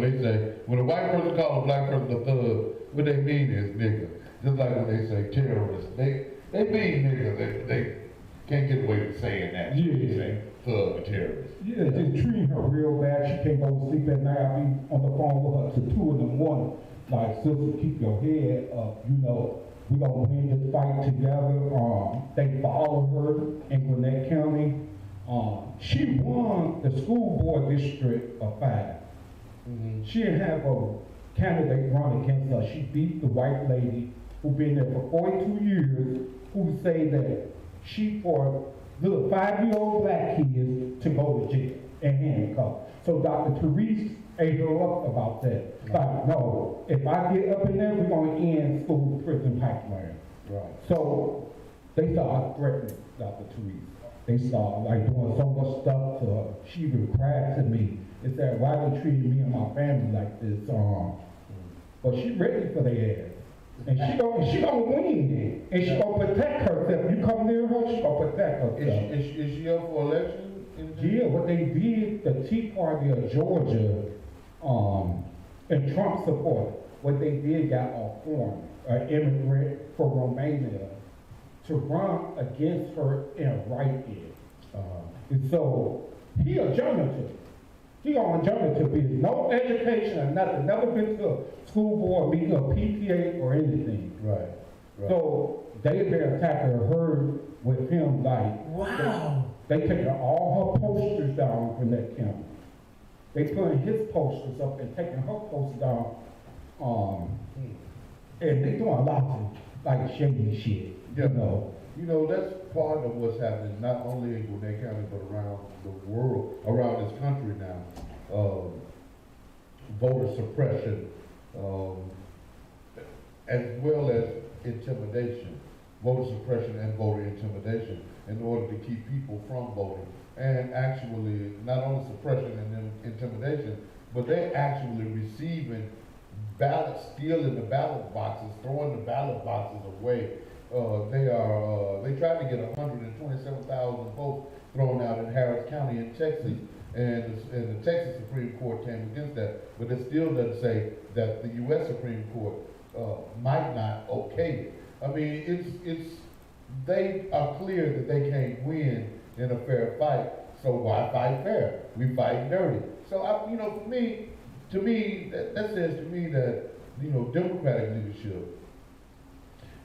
when a white person call a black person a thug, what they mean is nigga. Just like when they say terrorist, they mean nigga. They can't get away with saying that. Yeah. They say thug or terrorist. Yeah, just treating her real bad. She can't go to sleep at night. I be on the phone with her till 2 in the morning. Like, sister, keep your head up. You know, we gonna win this fight together. They follow her in Gwinnett County. She won the school board district of 5. She didn't have a candidate run against her. She beat the white lady who been there for 42 years, who say that she for little 5-year-old black kids to go to jail and handcuffed. So Dr. Therese ate her up about that. Like, no, if I get up in there, we're gonna end school prison pipeline. Right. So they started threatening Dr. Therese. They started like doing so much stuff to her. She even cried to me and said, why they treating me and my family like this? But she ready for their ass. And she gonna win. And she gonna protect herself. You come near her, she gonna protect herself. Is she up for election? Yeah, what they did, the Tea Party of Georgia, and Trump support, what they did got a foreign, an immigrant from Romania, to run against her in a write-in. And so, he a janitor. He on a janitor business, no education or nothing, never been to a school board meeting or PTA or anything. Right. So, they've been attacking her with him like, wow. They taking all her posters down from that county. They putting his posters up and taking her posters down. And they doing a lot of like shady shit. Yeah. You know. You know, that's part of what's happening, not only in Gwinnett County, but around the world, around this country now. Voter suppression, as well as intimidation. Voter suppression and voter intimidation in order to keep people from voting. And actually, not only suppression and intimidation, but they're actually receiving ballots, stealing the ballot boxes, throwing the ballot boxes away. They tried to get 127,000 votes thrown out in Harris County in Texas, and the Texas Supreme Court came against that, but it still doesn't say that the U.S. Supreme Court might not okay it. I mean, they are clear that they can't win in a fair fight, so why fight fair? We fight dirty. So, to me, that says to me that, Democratic leadership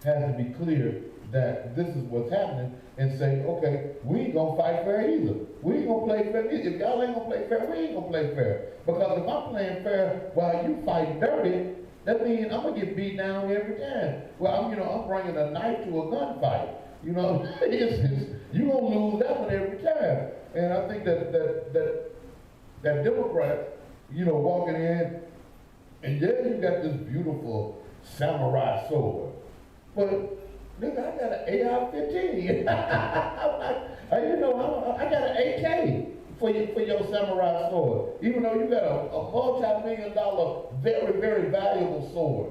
has to be clear that this is what's happening and say, okay, we ain't gonna fight fair either. We ain't gonna play fair. If y'all ain't gonna play fair, we ain't gonna play fair. Because if I'm playing fair while you fight dirty, that means I'm gonna get beat down every time. Well, I'm bringing a knife to a gunfight. You gonna lose that one every time. And I think that Democrats, walking in, and yeah, you got this beautiful samurai sword. But nigga, I got an AR-15. I got an AK for your samurai sword. Even though you got a multi-million-dollar, very, very valuable sword.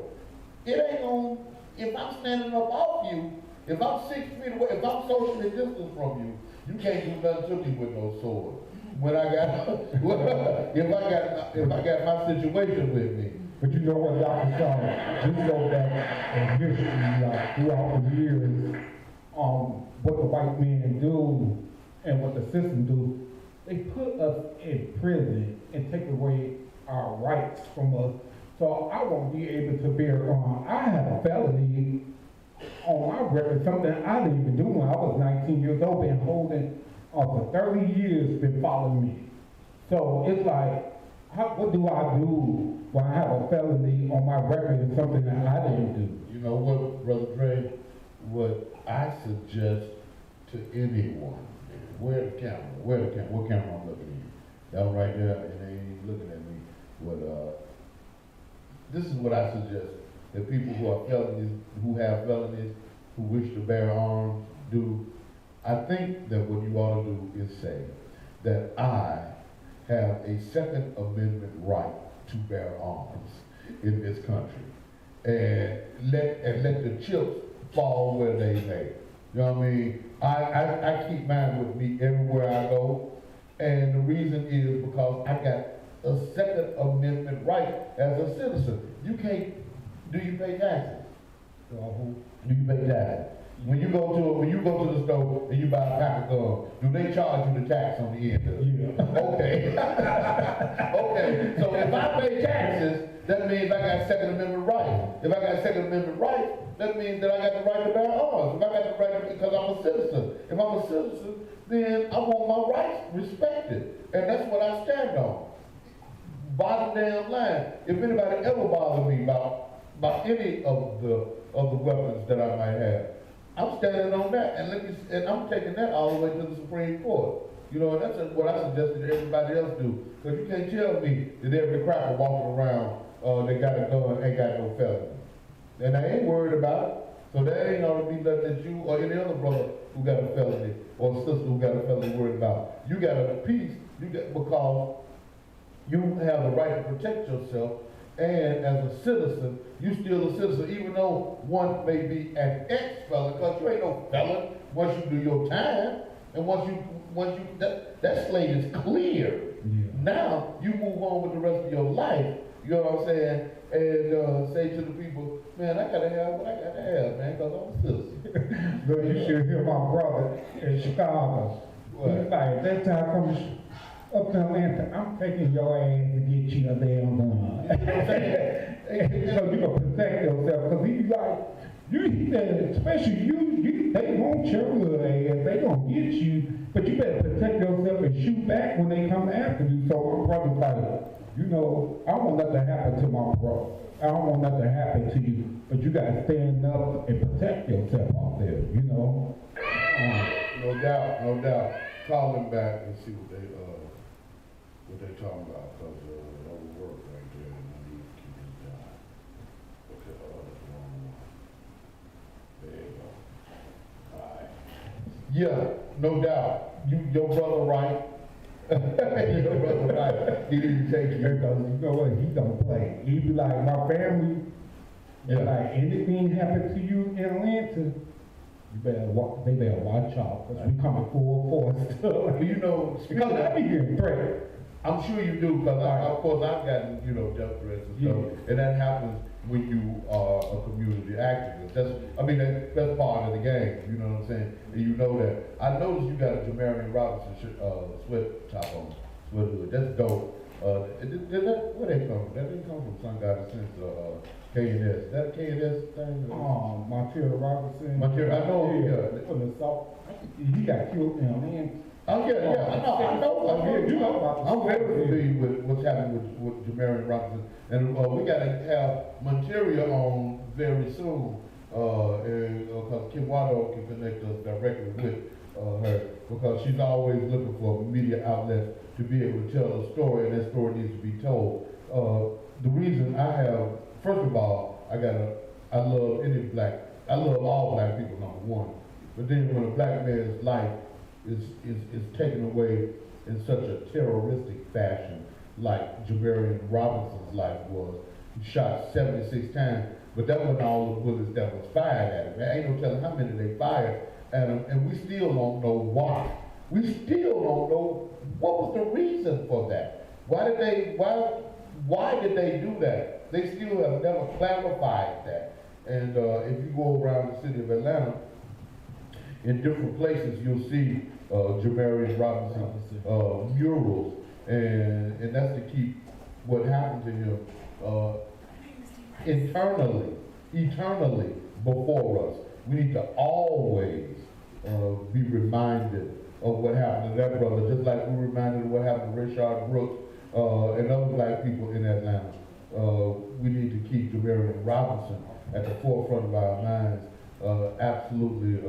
It ain't gonna, if I'm standing up off you, if I'm 6 feet away, if I'm socially distant from you, you can't do nothing to me with no sword. When I got, if I got my situation with me. But you know what, Dr. Shaw, just go back in history, like, throughout the years, what the white men do and what the system do, they put us in prison and take away our rights from us. So I won't be able to bear on. I have a felony on my record, something I didn't even do when I was 19 years old, been holding for 30 years, been following me. So it's like, what do I do when I have a felony on my record and something that I didn't do? You know what, Brother Dre, what I suggest to anyone, where the camera, what camera I'm looking at? That one right there, and they ain't looking at me. This is what I suggest that people who have felonies, who wish to bear arms, do. I think that what you ought to do is say that I have a Second Amendment right to bear arms in this country, and let the chips fall where they may. You know what I mean? I keep mine with me everywhere I go, and the reason is because I got a Second Amendment right as a citizen. You can't. Do you pay taxes? Do you pay taxes? When you go to the store and you buy a pack of gum, do they charge you the tax on the end of it? Yeah. Okay. Okay. So if I pay taxes, that means I got Second Amendment rights. If I got Second Amendment rights, that means that I got the right to bear arms. If I got the right to, because I'm a citizen. If I'm a citizen, then I want my rights respected, and that's what I stand on. Bottom damn line. If anybody ever bothers me about any of the weapons that I might have, I'm standing on that, and I'm taking that all the way to the Supreme Court. You know, and that's what I suggested that everybody else do. Because you can't tell me that every cracker walking around, they got a gun, ain't got no felony. And I ain't worried about it. So that ain't ought to be nothing that you or any other brother who got a felony or sister who got a felony worried about. You got a peace, because you have the right to protect yourself. And as a citizen, you still a citizen, even though one may be an ex-felon, because you ain't no felon once you do your time, and once you that slate is clear. Yeah. Now you move on with the rest of your life. You know what I'm saying? And say to the people, man, I gotta have what I gotta have, man, because I'm a citizen. But you should hear my brother in Chicago. He's like, that time comes up to Atlanta, I'm taking your ass to get you a damn gun. So you can protect yourself, because he's like, he said, especially you, they won't your little ass, they gonna get you, but you better protect yourself and shoot back when they come after you. So my brother's like, you know, I don't want nothing to happen to my brother. I don't want nothing to happen to you, but you gotta stand up and protect yourself out there, you know? No doubt, no doubt. Call them back and see what they talking about, because that will work right there, and I need to keep this down. Okay, that's the wrong one. There you go. All right. Yeah, no doubt. Your brother right. Your brother right. He didn't take you. Because you know what, he don't play. He be like, my family, like, anything happen to you in Atlanta, they better watch out, because we coming full force. You know, because I be getting threatened. I'm sure you do, because of course I've gotten, death threats and stuff, and that happens when you are a community activist. That's part of the game, you know what I'm saying? And you know that. I noticed you got a Jamarian Robinson sweat top on, sweat hood. That's dope. Where they come from? That didn't come from Sun God since K&S. That K&S thing? Montero Robinson. I know, yeah. From the South. He got killed in Atlanta. Oh yeah, I know. I'm very familiar with what's happening with Jamarian Robinson, and we got to have Monteria on very soon, because Kim Waddle can connect us directly with her, because she's always looking for media outlets to be able to tell a story, and that story needs to be told. The reason I have, first of all, I love any black. I love all black people, number one. But then when a black man's life is taken away in such a terroristic fashion, like Jamarian Robinson's life was, he shot 76 times, but that wasn't all the bullets that was fired at him. There ain't no telling how many they fired at him, and we still don't know why. We still don't know what was the reason for that. Why did they do that? They still have never clarified that. And if you go around the city of Atlanta, in different places, you'll see Jamarian Robinson murals, and that's to keep what happened to him eternally before us. We need to always be reminded of what happened to that brother, just like we're reminded of what happened to Rayshard Brooks and other black people in Atlanta. We need to keep Jamarian Robinson at the forefront of our minds. Absolutely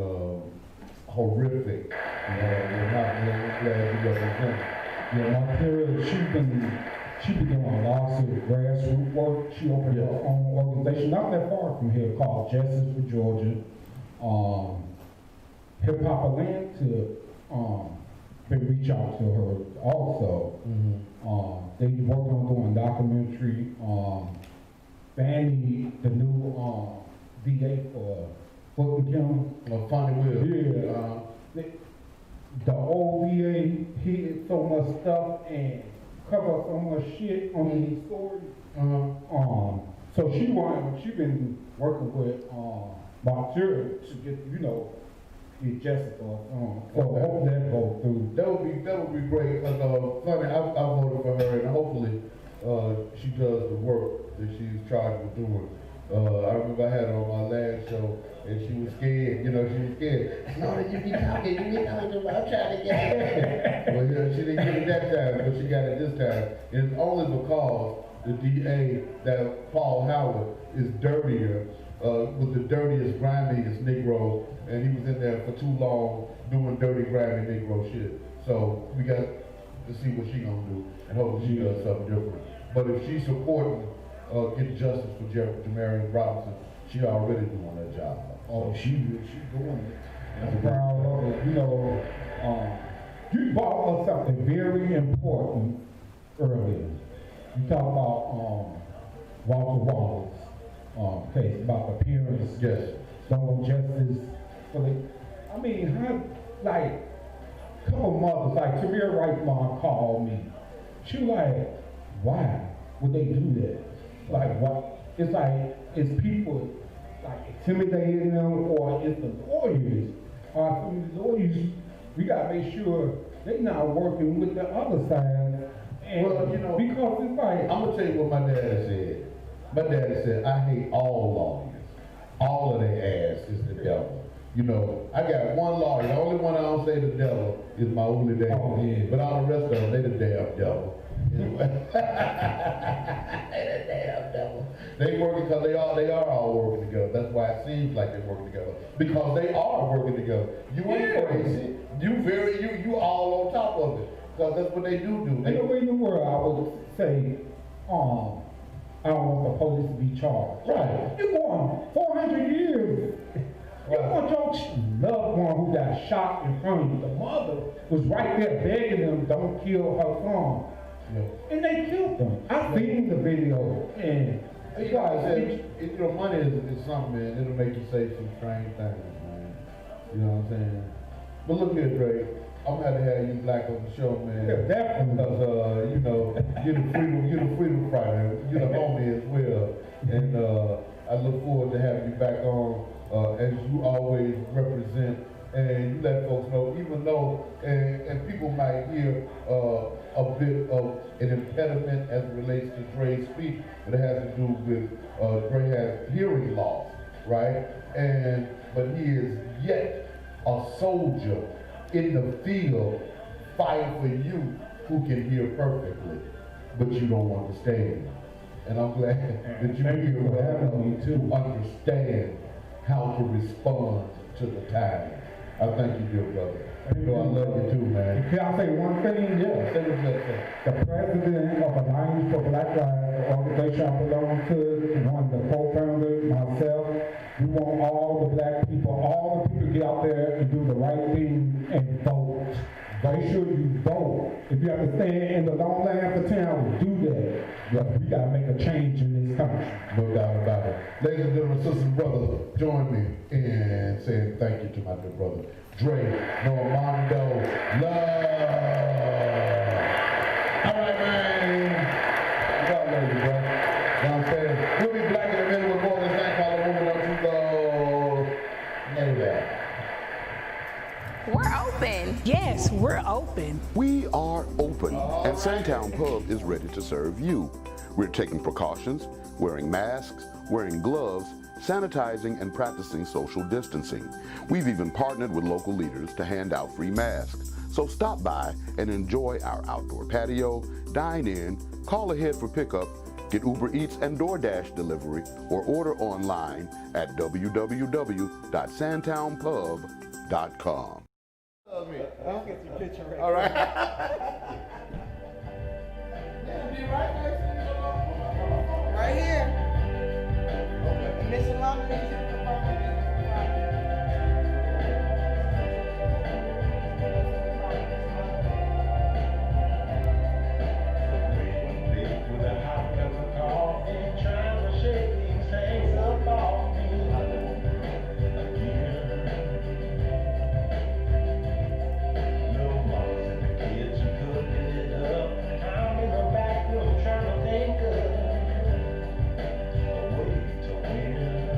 horrific. And I'm glad you represent. Yeah, my parents, she been doing a lot of grassroots work. She opened her own organization, not that far from here, called Justice for Georgia. Hip Hop Atlanta, they reach out to her also. They working on doing documentary. Fannie, the new DA for Fulton County. Funny Will. Yeah. The old VA hid so much stuff and covered so much shit on these stories. So she been working with Monteur to get justice on. So I hope that goes through. That would be great. Funny, I voted for her, and hopefully she does the work that she's charged with doing. I remember I had her on my last show, and she was scared. She was scared. No, you be talking about trying to get it. Well, she didn't get it that time, but she got it this time. And it's only because the DA, that Paul Howard, is dirtier, with the dirtiest, grimiest Negroes, and he was in there for too long doing dirty, grimy Negro shit. So we got to see what she gonna do, and hopefully she does something different. But if she's supporting get justice for Jamarian Robinson, she already doing her job. Oh, she's doing it. I'm proud of it. You brought up something very important earlier. You talked about Walter Wallace case about the parents. Yes. Don't want justice for the. I mean, couple mothers, like Tamir Wright's mom called me. She was like, why would they do that? Like what? It's like, it's people like intimidating them, or it's the lawyers. Some of the lawyers, we gotta make sure they not working with the other side. And well, because it's like, I'm gonna tell you what my dad said. My dad said, I hate all lawyers. All of their ass is the devil. I got one lawyer. The only one I don't say the devil is my only dad. Oh, yeah. But all the rest of them, they the damn devil. They the damn devil. They working because they are all working together. That's why it seems like they're working together. Because they are working together. You ain't crazy. You all on top of it. Because that's what they do. Anywhere in the world, I would say, I don't want the police to be charged. Right. You're going 400 years. You want your loved one who got shot in front of you. The mother was right there begging them, don't kill her son. Yeah. And they killed them. I've seen the video, and money is something, man. It'll make you say some strange things, man. You know what I'm saying? But look here, Dre. I'm gonna have to have you black on the show, man. Yeah, definitely. Because you're the freedom fighter. You're the homie as well. And I look forward to having you back on as you always represent, and you let folks know, even though and people might hear a bit of an impediment as it relates to Dre's speech, but it has to do with Dre has hearing loss, right? But he is yet a soldier in the field fighting for you who can hear perfectly, but you don't understand. And I'm glad that you're here for having me to understand how to respond to the time. I thank you, dear brother. I love you too, man. Can I say one thing? Yeah, say what you have to say. The president of Alliance for Black Lives organization I belong to, one of the co-founders, myself, we want all the black people, all the people to get out there and do the right thing and vote. Make sure you vote. If you have to stand in the long line for 10 hours, do that. But we gotta make a change in this country. No doubt about it. Ladies and gentlemen, sisters and brothers, join me in saying thank you to my good brother, Dre Normando Love. All right, man. God love you, bro. You know what I'm saying? We'll be black in the middle with more than thank all the women up to go. Know that. We're open. Yes, we're open. We are open, and Sandtown Pub is ready to serve you. We're taking precautions, wearing masks, wearing gloves, sanitizing, and practicing social distancing. We've even partnered with local leaders to hand out free masks. So stop by and enjoy our outdoor patio, dine in, call ahead for pickup, get Uber Eats and DoorDash delivery, or order online at www.sandtownpub.com. I'll get your picture right. All right. Right here. And this along with With a hot cup of coffee, trying to shake these things up off me. No mamas and the kids are cooking it up. I'm in the back room trying to think of a way to win.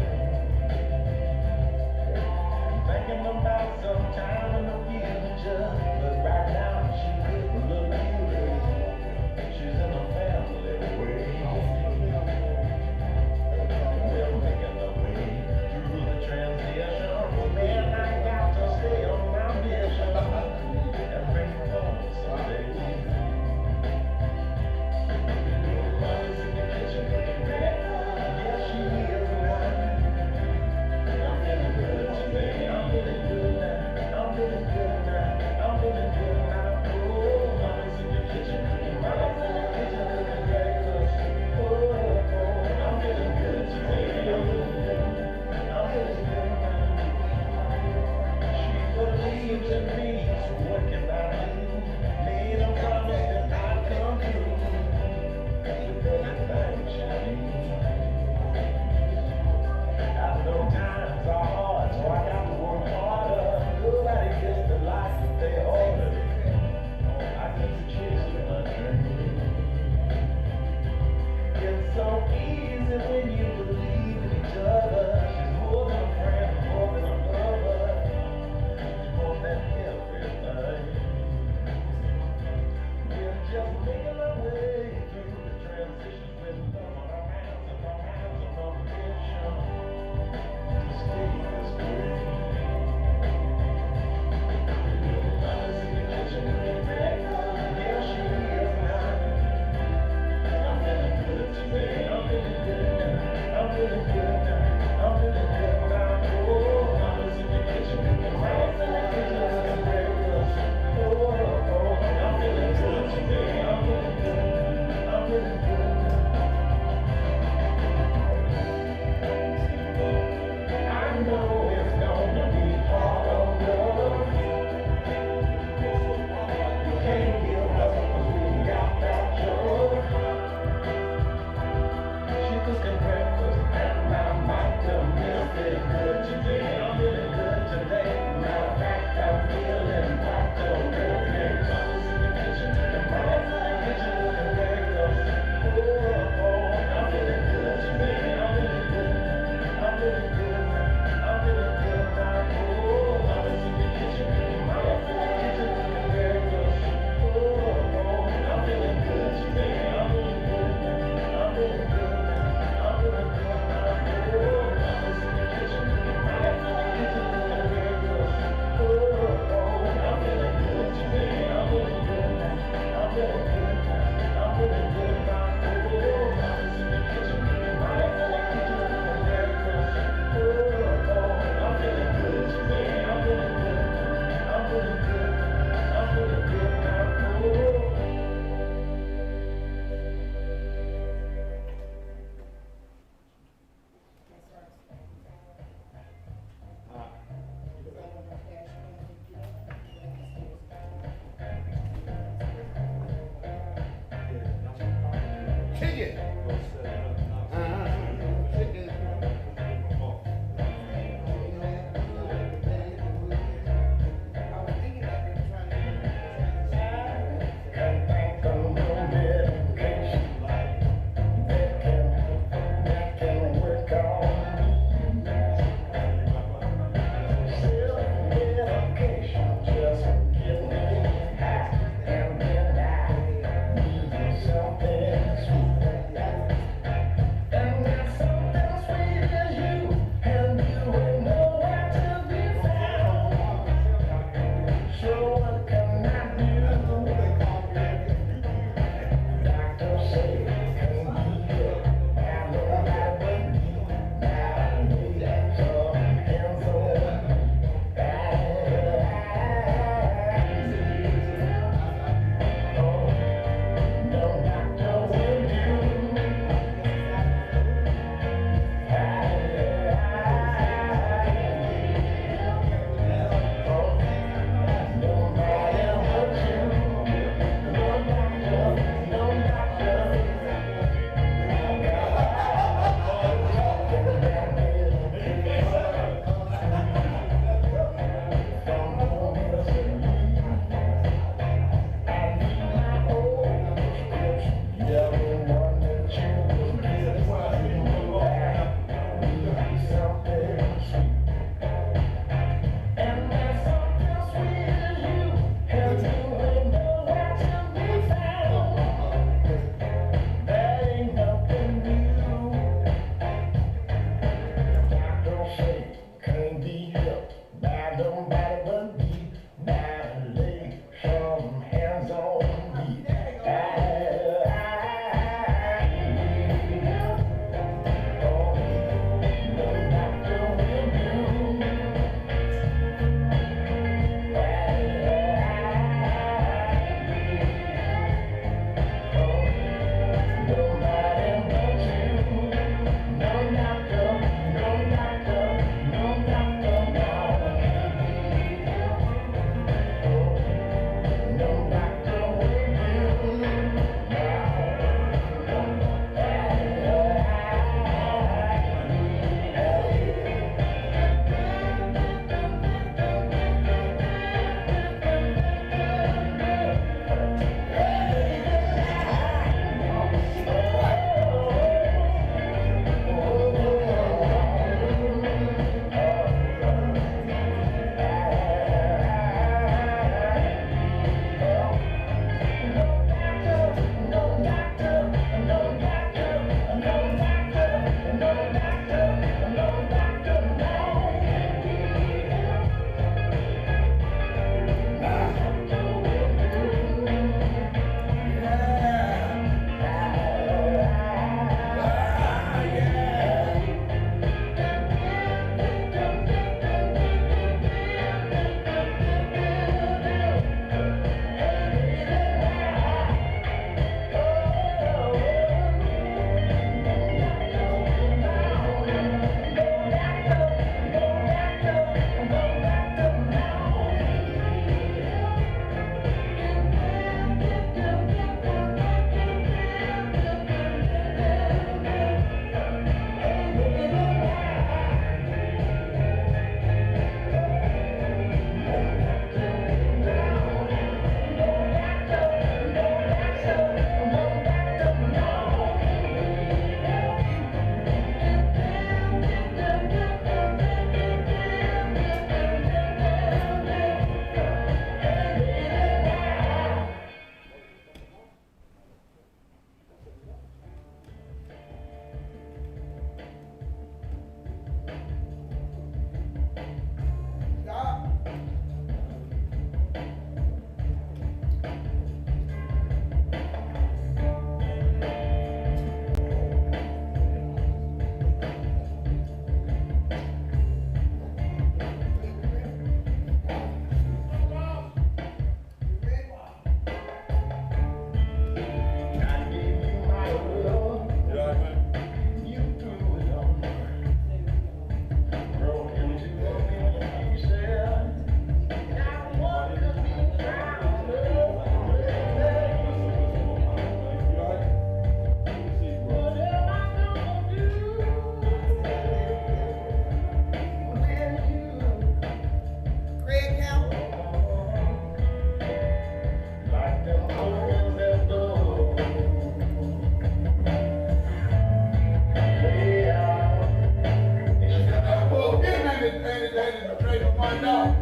dog.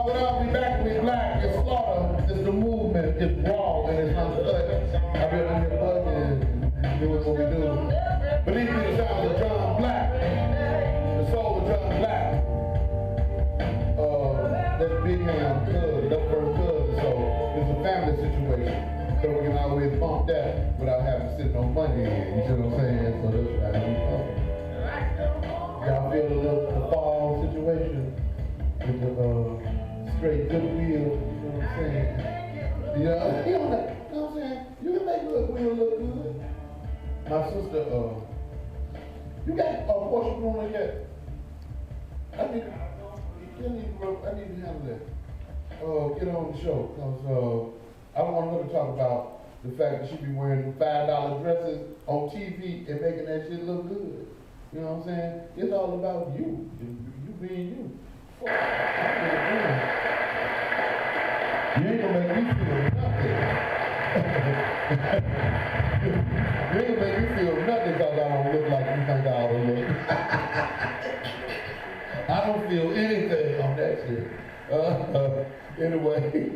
What up? We back, we black, it's slaughter, it's the movement, it's raw, and it's uncut. I've been in your budget and doing what we do. Believe me, the sound of John Black, the soul of John Black. That's big hand cousin, that's first cousin, so it's a family situation. So we can always bump that without having to sit no money in, you see what I'm saying? So that's why we come. Y'all feel the fall situation with the straight goodwill, you know what I'm saying? You know what I'm saying? You can make goodwill look good. My sister, you got a portion on yet? I need to handle that. Get on the show, because I want her to talk about the fact that she be wearing $5 dresses on TV and making that shit look good. You know what I'm saying? It's all about you. You being you. You ain't gonna make me feel nothing. You ain't gonna make me feel nothing because I don't look like you think I ought to look. I don't feel anything on that shit. Anyway,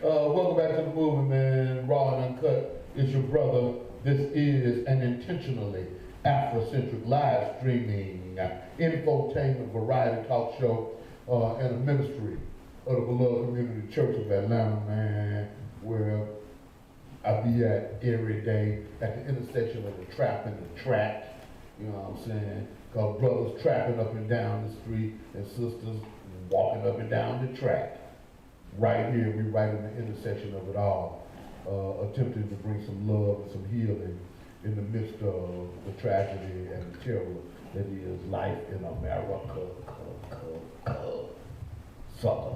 welcome back to the movement, man. Raw and Uncut. It's your brother. This is an intentionally afrocentric live streaming infotainment variety talk show and a ministry of the beloved community church of Atlanta, man, where I be at every day at the intersection of the trap and the track. You know what I'm saying? Because brothers trapping up and down the street and sisters walking up and down the track. Right here, we right in the intersection of it all, attempting to bring some love and some healing in the midst of the tragedy and the terror that is life in America. Sucker.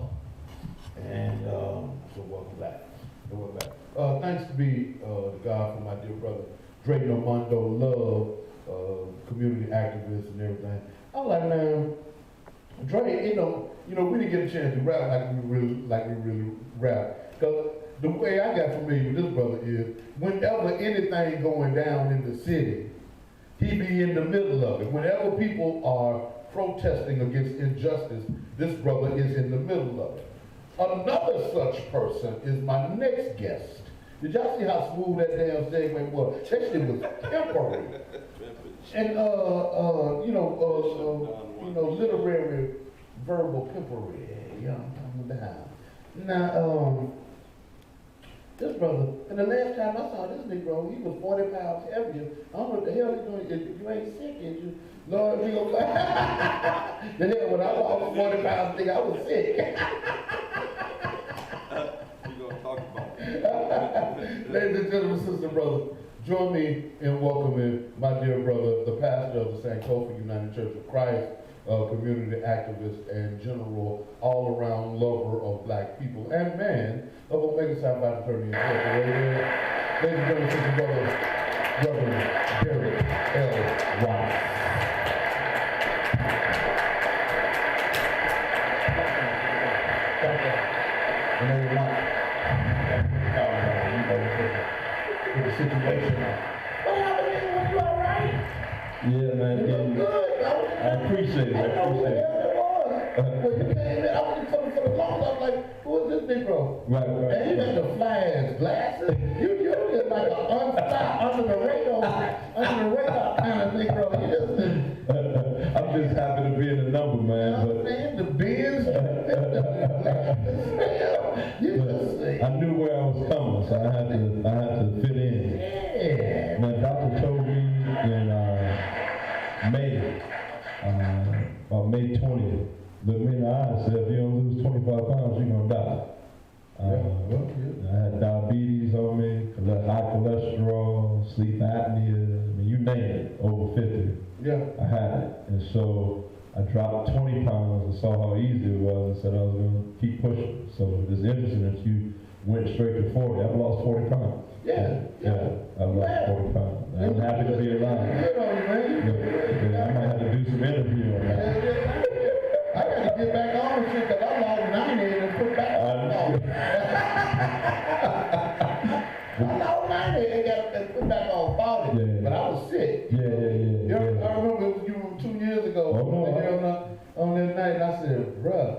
And so welcome back. Thanks to be to God for my dear brother, Dre Armando Love, community activist and everything. I was like, man, Dre, you know, we didn't get a chance to rap like we really rap. Because the way I got familiar with this brother is, whenever anything going down in the city, he be in the middle of it. Whenever people are protesting against injustice, this brother is in the middle of it. Another such person is my next guest. Did y'all see how smooth that damn segue was? That shit was temporary. And literary verbal pimpery. You know what I'm talking about. Now, this brother, and the last time I saw this Negro, he was 40 pounds heavier. I don't know what the hell he's doing. You ain't sick, is you? Lord, we gonna find. The hell, when I lost 40 pounds, nigga, I was sick. We're gonna talk about it. Ladies and gentlemen, sister, brother, join me in welcoming my dear brother, the pastor of the Sankofa United Church of Christ, community activist and general all-around lover of black people and man of Omega Psi Phi Fraternity Incorporated. Ladies and gentlemen, sister, brother, Reverend Derek L. Rice. And they were not, with the situation. What happened, nigga? You all right? Yeah, man. You look good, bro. I appreciate it. I know who the hell it was. When you came in, I was coming for the long. I was like, who is this Negro? Right. And he got the fly-ass glasses. You're just like an under the radar kind of Negro. I'm just happy to be in the number, man. But The Benz, I knew where I was coming, so I had to fit in. Yeah. My doctor told me in May, about May 20th, looked me in the eye and said, if you don't lose 25 pounds, you're gonna die. I had diabetes on me, high cholesterol, sleep apnea, I mean, you name it, over 50. Yeah. I had it. And so I dropped 20 pounds and saw how easy it was and said I was going to keep pushing. So it's interesting that you went straight to 40. I've lost 40 pounds. Yeah. I've lost 40 pounds. I'm happy to be alive. Good on you, man. I might have to do some interview on that.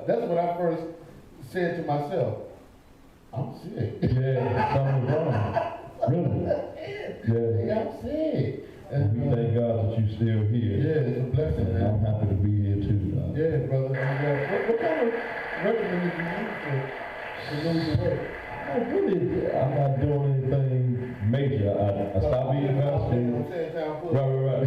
that's when I first said to myself, I'm sick. Yeah, something's wrong. Really? Hey, Yeah. I'm sick. And we thank God that you're still here. Yeah, it's a blessing, And man. I'm happy to be here too, dog. Yeah, brother. What kind of regimen did you use to lose the weight? I'm not doing anything major. I stopped eating fast food. Right.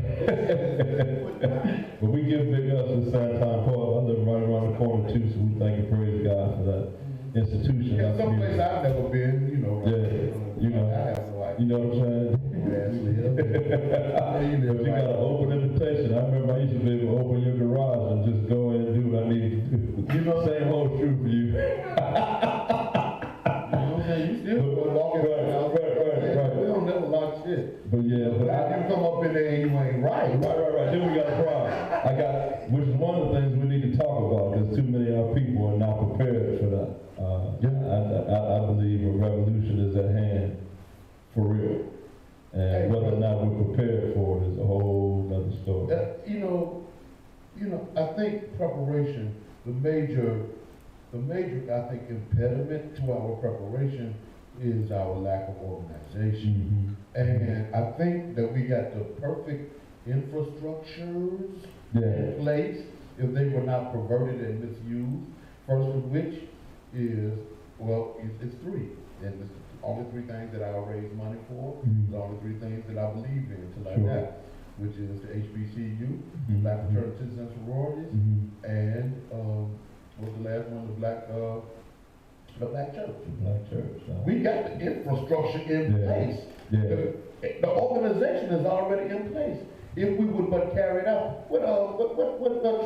But we give big ups to Sandtown Park. I live right around the corner too, so we thank and praise God for that institution. Yeah, some place I've never been, you know. Yeah, you know. I have no idea. You know what I'm saying? But you got an open invitation. I remember I used to be able to open your garage and just go in and do what I needed to do. You know, same old true for you. you still walking around. Right. We don't never lock shit. But yeah, but I can come up in there and you ain't right. Right. Then we got a problem. Which is one of the things we need to talk about, because too many of our people are not prepared for that. I believe a revolution is at hand, for real. And whether or not we're prepared for it is a whole other story. You know, I think preparation, the major, I think, impediment to our preparation is our lack of organization. And I think that we got the perfect infrastructures in place if they were not perverted and misused. First of which is, well, it's three. And it's only three things that I'll raise money for. The only three things that I believe in until I die, which is the HBCU, Black Fraternities and Sororities, and what's the last one? The Black Church. Black Church. We got the infrastructure in place. The organization is already in place. If we would but carry it out. What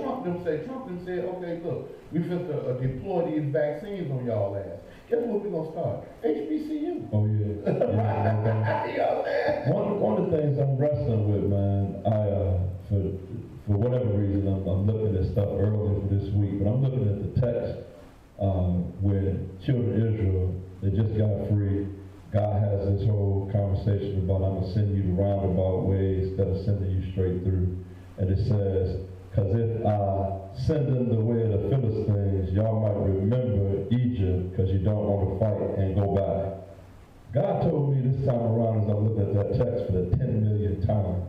Trump them say? Trump them said, okay, look, we fit to deploy these vaccines on y'all ass. Guess what we're gonna start? HBCU. Oh yeah. One of the things I'm wrestling with, man, for whatever reason, I'm looking at stuff early for this week, but I'm looking at the text when children of Israel, they just got free. God has this whole conversation about, I'm going to send you the roundabout ways instead of sending you straight through. And it says, because if I send them the way of the Philistines, y'all might remember Egypt because you don't want to fight and go back. God told me this time around as I'm looking at that text for the 10 millionth time,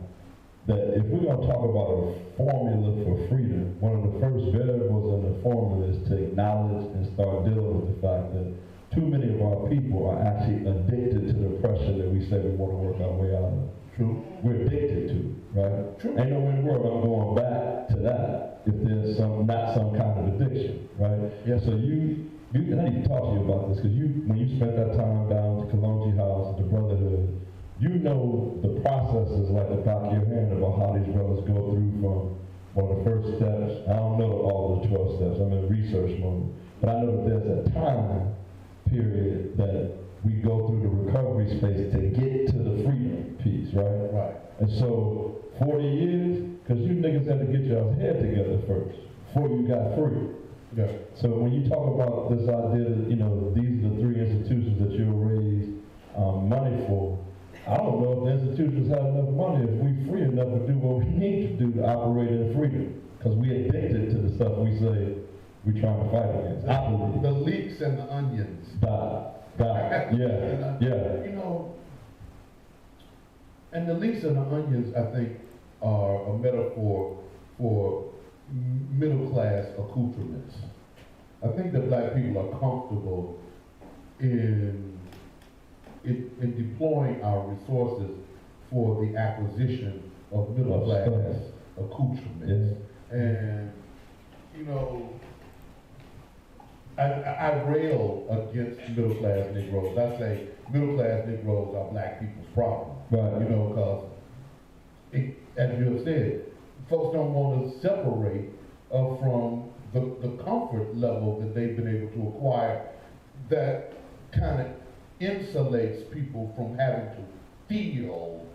that if we're going to talk about a formula for freedom, one of the first variables in the formula is to acknowledge and start dealing with the fact that too many of our people are actually addicted to the pressure that we say we want to work our way out of. True. We're addicted to, right? True. Ain't no in the world I'm going back to that if there's not some kind of addiction, right? Yeah. So I need to talk to you about this, because when you spent that time down to Kalonji House, the Brotherhood, you know the processes like the back of your hand about how these brothers go through from one of the first steps. I don't know all the 12 steps. I'm in research mode. But I know that there's a time period that we go through the recovery space to get to the freedom piece, right? Right. And so 40 years, because you niggas had to get your head together first before you got free. Yeah. So when you talk about this idea that, these are the three institutions that you'll raise money for, I don't know if the institutions have enough money if we free enough to do what we need to do to operate in freedom, because we addicted to the stuff we say we're trying to fight against. The leeks and the onions. Yeah. And the leeks and the onions, I think, are a metaphor for middle class accoutrements. I think that black people are comfortable in deploying our resources for the acquisition of middle class accoutrements. Yeah. And I rail against middle class Negroes. I say middle class Negroes are black people's problem. Right. Because as you have said, folks don't want to separate from the comfort level that they've been able to acquire that kind of insulates people from having to feel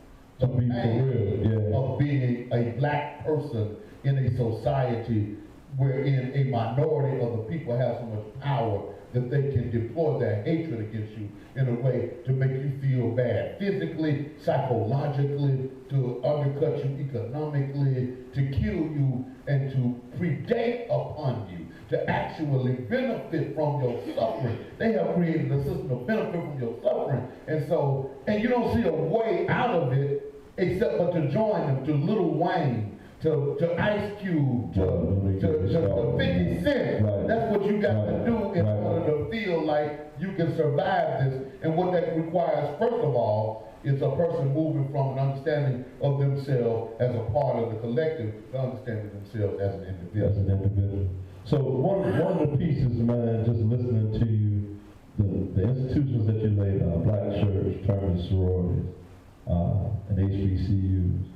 the pain of being a black person in a society wherein a minority of the people have so much power that they can deploy their hatred against you in a way to make you feel bad, physically, psychologically, to undercut you economically, to kill you, and to predate upon you, to actually benefit from your suffering. They have created a system to benefit from your suffering. And so, and you don't see a way out of it except but to join them, to Lil Wayne, to Ice Cube, to 50 Cent. Right. That's what you got to do in Right. order to feel like you can survive this. And what that requires, first of all, is a person moving from an understanding of themselves as a part of the collective to understanding themselves as an individual. As an individual. So one of the pieces, man, just listening to you, the institutions that you laid out, Black Church, Terminus Sororities, and HBCUs,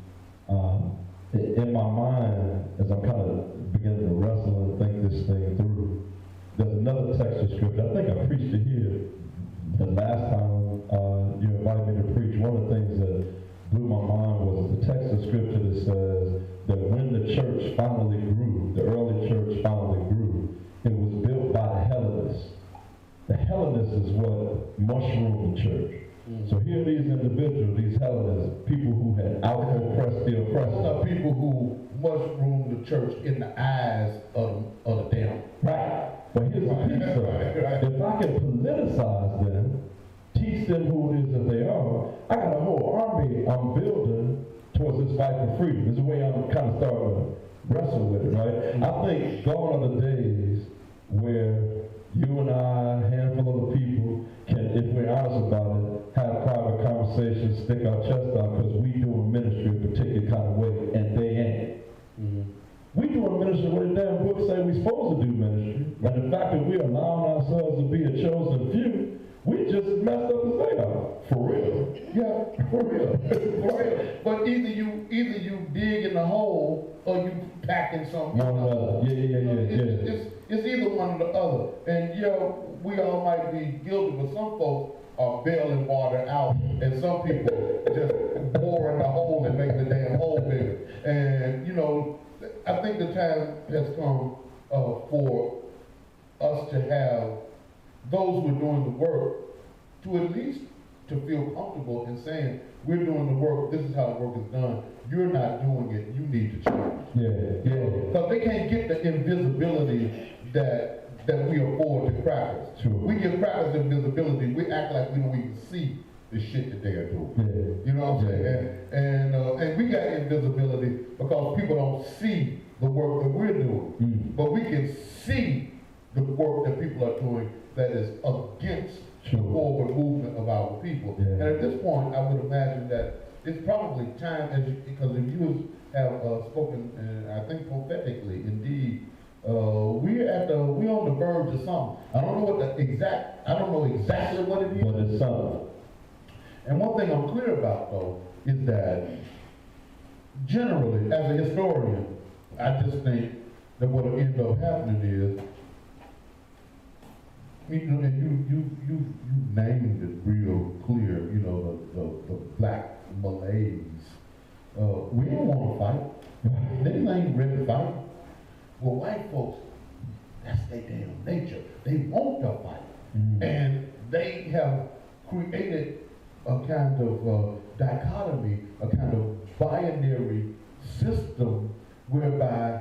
in my mind, as I'm kind of beginning to wrestle and think this thing through, there's another text of scripture. I think I preached it here the last time you invited me to preach. One of the things that blew my mind was the text of scripture that says that when the church finally grew, the early church finally grew, it was built by the Hellenists. The Hellenists is what mushroomed the church. So here are these individuals, these Hellenists, people who had out-oppressed the oppressor. Those are people who mushroomed the church in the eyes of the damn. Right. But here's the piece though. Right. If I can politicize them, teach them who it is that they are, I got a whole army I'm building towards this fight for freedom. This is the way I'm kind of starting to wrestle with it, right? I think gone are the days where you and I, a handful of the people, can, if we're honest about it, have private conversations, stick our chest out, because we doing ministry a particular kind of way, and they ain't. We doing ministry what the damn book say we supposed to do ministry. And the fact that we allowing ourselves to be a chosen few, we just messed up as they are. For real. Yeah, for real. For real. But either you dig in the hole or you packing something. One or the other. Yeah. It's either one or the other. And we all might be guilty, but some folks are bailing water out, and some people just boring the hole and making the damn hole bigger. And I think the time has come for us to have those who are doing the work to at least to feel comfortable in saying, we're doing the work, this is how the work is done, you're not doing it, you need to change. Yeah. Because they can't get the invisibility that we afford to crackers. Sure. We give crackers invisibility, we act like we don't even see the shit that they are doing. Yeah. You know what I'm saying? And we got invisibility because people don't see the work that we're doing. But we can see the work that people are doing that is against the forward movement of our people. Yeah. And at this point, I would imagine that it's probably time, because if you have spoken, I think prophetically, indeed, we're on the verge of something. I don't know exactly what it is. But it's something. And one thing I'm clear about, though, is that generally, as a historian, I just think that what will end up happening is, and you named it real clear, the black malaise. We don't want to fight. They ain't ready to fight. Well, white folks, that's their damn nature. They want to fight. And they have created a kind of dichotomy, a kind of binary system whereby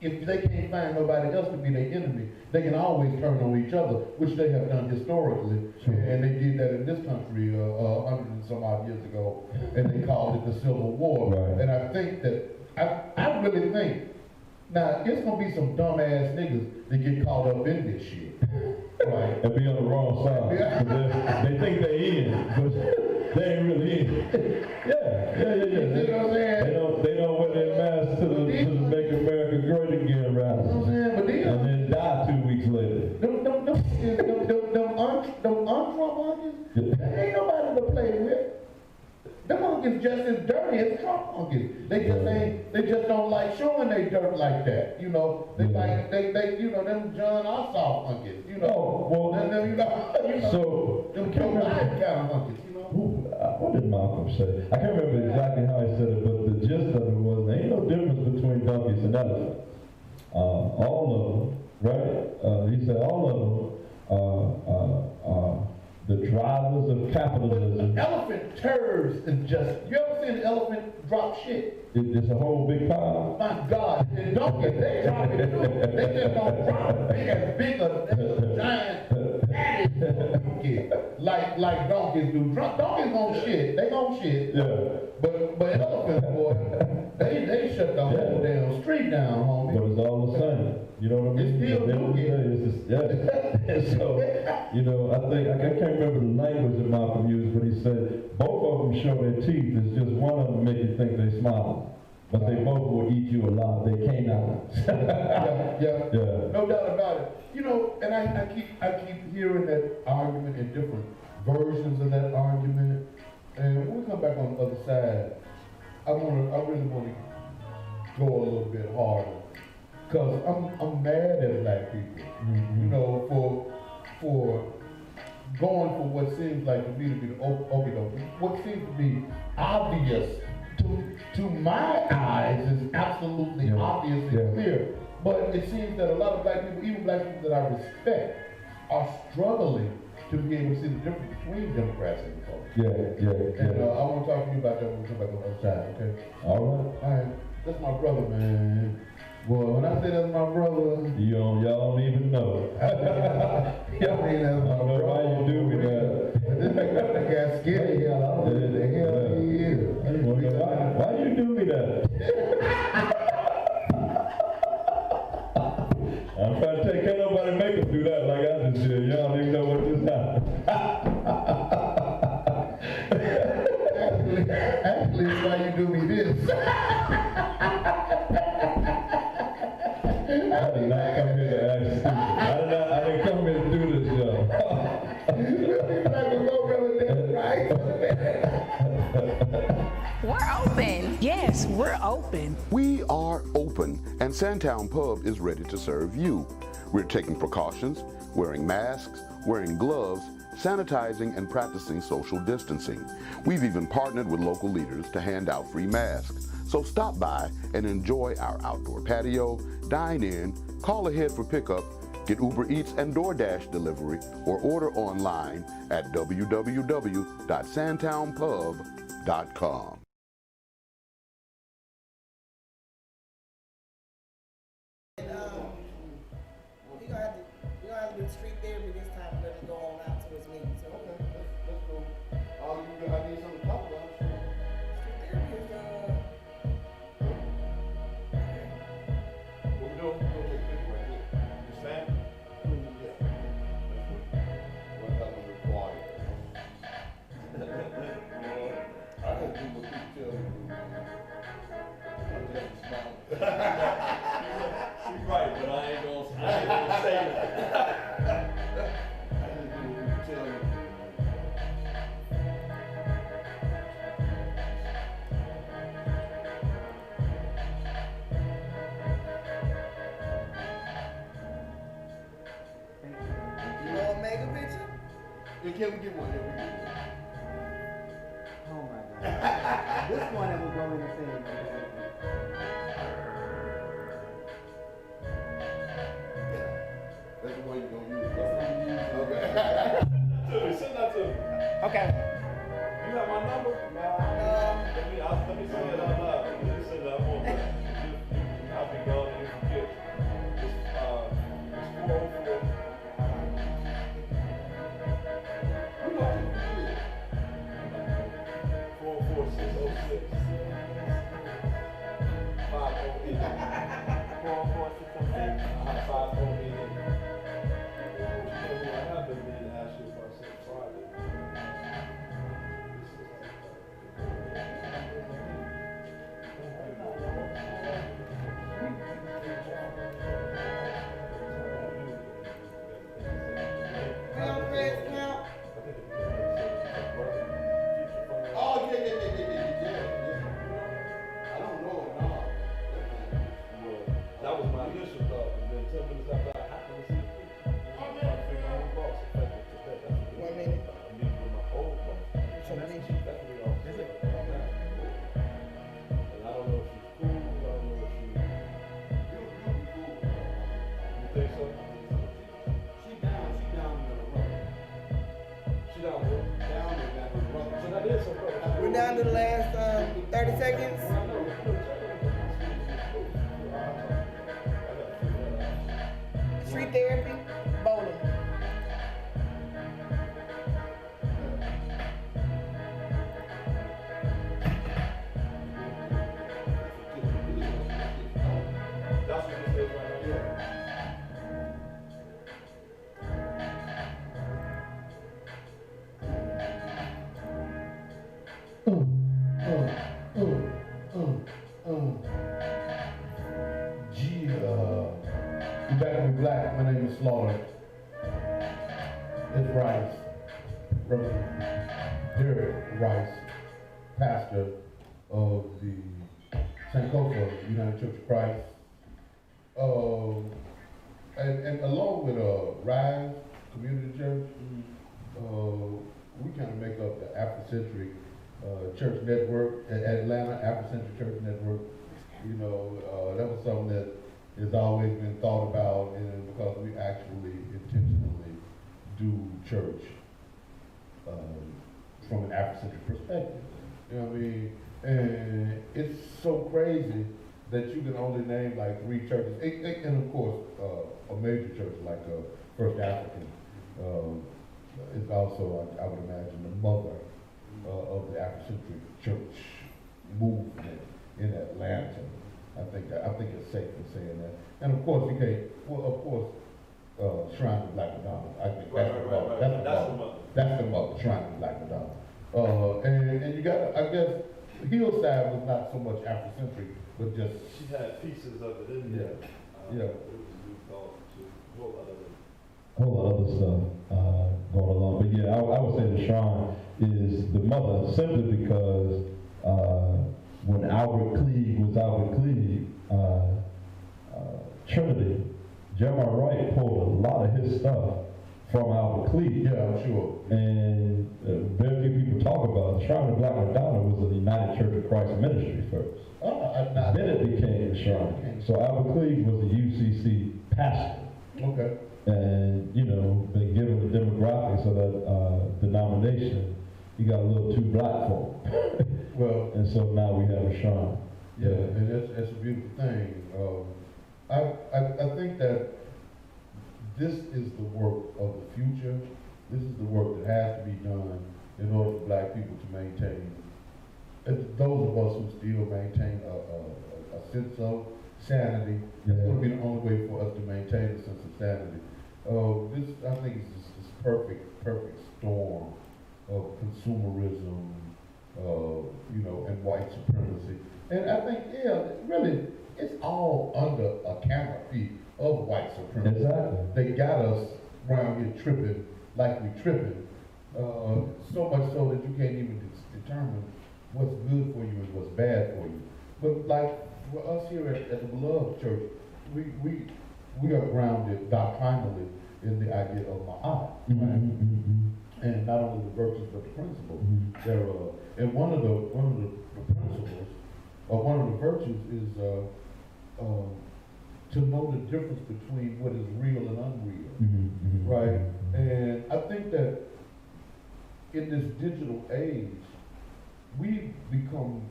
if they can't find nobody else to be their enemy, they can always turn on each other, which they have done historically. And they did that in this country 100 and some odd years ago, and they called it the Civil War. Right. And I think that, I really think, now it's gonna be some dumbass niggas that get caught up in this shit. Right. And be on the wrong side. They think they in, but they ain't really in. Yeah. You know what I'm saying? They don't wear their masks to the Make America Great Again rally. You know what I'm saying? But And then die 2 weeks later. Them un-Trump monkeys, ain't nobody to play with. Them monkeys just as dirty as Trump monkeys. They just don't like showing they dirt like that. They like them John Ossoff monkeys. So them Joe Biden kind of monkeys. What did Malcolm say? I can't remember exactly how he said it, but the gist of it was there ain't no difference between donkeys and elephants. All of them, right? He said all of them the drivers of capitalism. Elephant turds is just, you ever seen an elephant drop shit? It's a whole big pile. My God, and donkeys, they drop it too. They just don't drop bigger, giant fatty like donkeys do. Donkeys gon' shit. They gon' shit. Yeah. But elephants, boy, they shut the whole damn street down, homie. But it's all the same. You know what I mean? It's still it's so, you know, I can't remember the language that Malcolm used, but he said both of them show their teeth. It's just one of them make you think they smile. But they both will eat you alive. They can't. Yeah. No doubt about it. You know, and I keep hearing that argument in different versions of that argument. And when we come back on the other side, I really want to go a little bit harder. Because I'm mad at black people, you know, for going for what seems like to me to be the what seems to be obvious to my eyes is absolutely obvious and clear. But it seems that a lot of black people, even black people that I respect, are struggling to be able to see the difference between Democrats and Republicans. And I want to talk to you about that when we come back on the other side, okay? All right. That's my brother, man. Well, when I say that's my brother, y'all don't even know. Y'all mean that's my brother. Why you do me that? This nigga got scared. I don't know what the hell he is. I just want to know why you do me that? I'm trying to take care of nobody make us do that like I just did. Y'all don't even know what just happened. Actually, it's why you do me this. I did not come here to act stupid. I didn't come here to do this, y'all. We're open. Yes, we're open. We are open, and Sandtown Pub is ready to serve you. We're taking precautions, wearing masks, wearing gloves, sanitizing, and practicing social distancing. We've even partnered with local leaders to hand out free masks. So stop by and enjoy our outdoor patio, dine in, call ahead for pickup, get Uber Eats and DoorDash delivery, or order online at www.sandtownpub.com. We're gonna have to do street therapy this time, let him go on out to his meeting. So Let's go. I need something to talk about. street therapy is What we doing? We're gonna take a picture right here. This family? What doesn't require. I can do what you tell me to do. I'm just smiling. She's right, but I ain't gonna say that. I just do what you tell me to do. you want to make a picture? Yeah, can we get one? Yeah, we get one. Oh my God. This one that will go in the thing. That's the one you're gonna use. Okay. Send that to me. Okay. You have my number? Let me say it out loud. Let me say that I'm on that. I'll be gone and you forget. It's 404. You know what you do. 44606. 508. 44606. 508. I have been meaning to ask you about St. Friday. We on Craig's account? Oh, yeah. I don't know it now. That was my initial thought, and then 10 minutes after I happened to see the picture, I figured my new boss effective today. That's what 1 minute. I'm meeting with my old boss. Which one is She's definitely off sick. And I don't know if she's cool, I don't know if she. You think so? She down with the rubber. She down with it? Down with that rubber. So that is some brother. We're down to the last 30 seconds. I know, I gotta figure that out. Gee, you back to be black. My name is Slaughter. It's Rice, Reverend Derek Rice, pastor of the Sankofa United Church of Christ. And along with Rise Community Church, we kind of make up the afrocentric church network, Atlanta Afrocentric Church Network. You know, that was something that has always been thought about, and because we actually intentionally do church from an Afrocentric perspective. You know what I mean? And it's so crazy that you can only name like 3 churches, and of course a major church like First African is also, I would imagine, the mother of the Afrocentric church movement in Atlanta. I think it's safe in saying that. And of course, you can't. Well, of course, Shrine of Black Madonna. I think that's the mother. That's the mother. Shrine of Black Madonna. And you got, I guess, Hillside was not so much Afrocentric, but just She had pieces of it in there. Yeah. It was thought to a whole lot of it. A whole lot of other stuff going along. But yeah, I would say the shrine is the mother simply because when Albert Cleage was Albert Cleage, Trinity, Jeremiah Wright pulled a lot of his stuff from Albert Cleage. Yeah, I'm sure. And very few people talk about it. The Shrine of Black Madonna was the United Church of Christ ministry first. Then it became the Shrine. So Albert Cleage was the UCC pastor. Okay. And, you know, been given the demographics of that denomination, he got a little too black for him. Well, and so now we have a shrine. Yeah, and that's a beautiful thing. I think that this is the work of the future. This is the work that has to be done in order for black people to maintain, those of us who still maintain a sense of sanity. That's going to be the only way for us to maintain a sense of sanity. This, I think, is this perfect storm of consumerism, you know, and white supremacy. And I think, yeah, really, it's all under a canopy of white supremacy. Exactly. They got us around here tripping like we tripping, so much so that you can't even determine what's good for you and what's bad for you. But like for us here at the Beloved Church, we are grounded doctrinally in the idea of ma'at, right? And not only the virtues but the principles thereof. And one of the principles, or one of the virtues, is to know the difference between what is real and unreal, right? And I think that in this digital age, we've become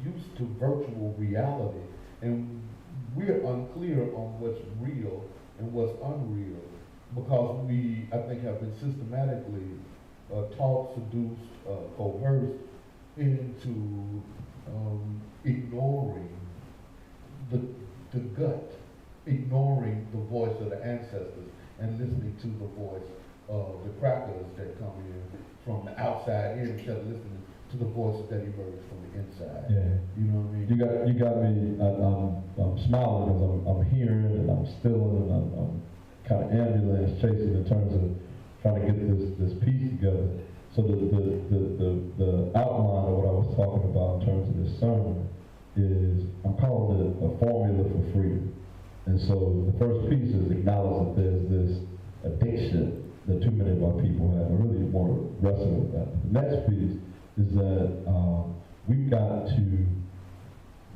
used to virtual reality, and we're unclear on what's real and what's unreal, because we, I think, have been systematically taught, seduced, coerced into ignoring the gut, ignoring the voice of the ancestors and listening to the voice of the crackers that come in from the outside in instead of listening to the voices that emerge from the inside. Yeah. You know what I mean? You got me, I'm smiling because I'm hearing and I'm still and I'm kind of ambulance chasing in terms of trying to get this piece together. So the outline of what I was talking about in terms of this sermon is, I'm calling it a formula for freedom. And so the first piece is acknowledge that there's this addiction that too many of our people have. I really want to wrestle with that. The next piece is that we've got to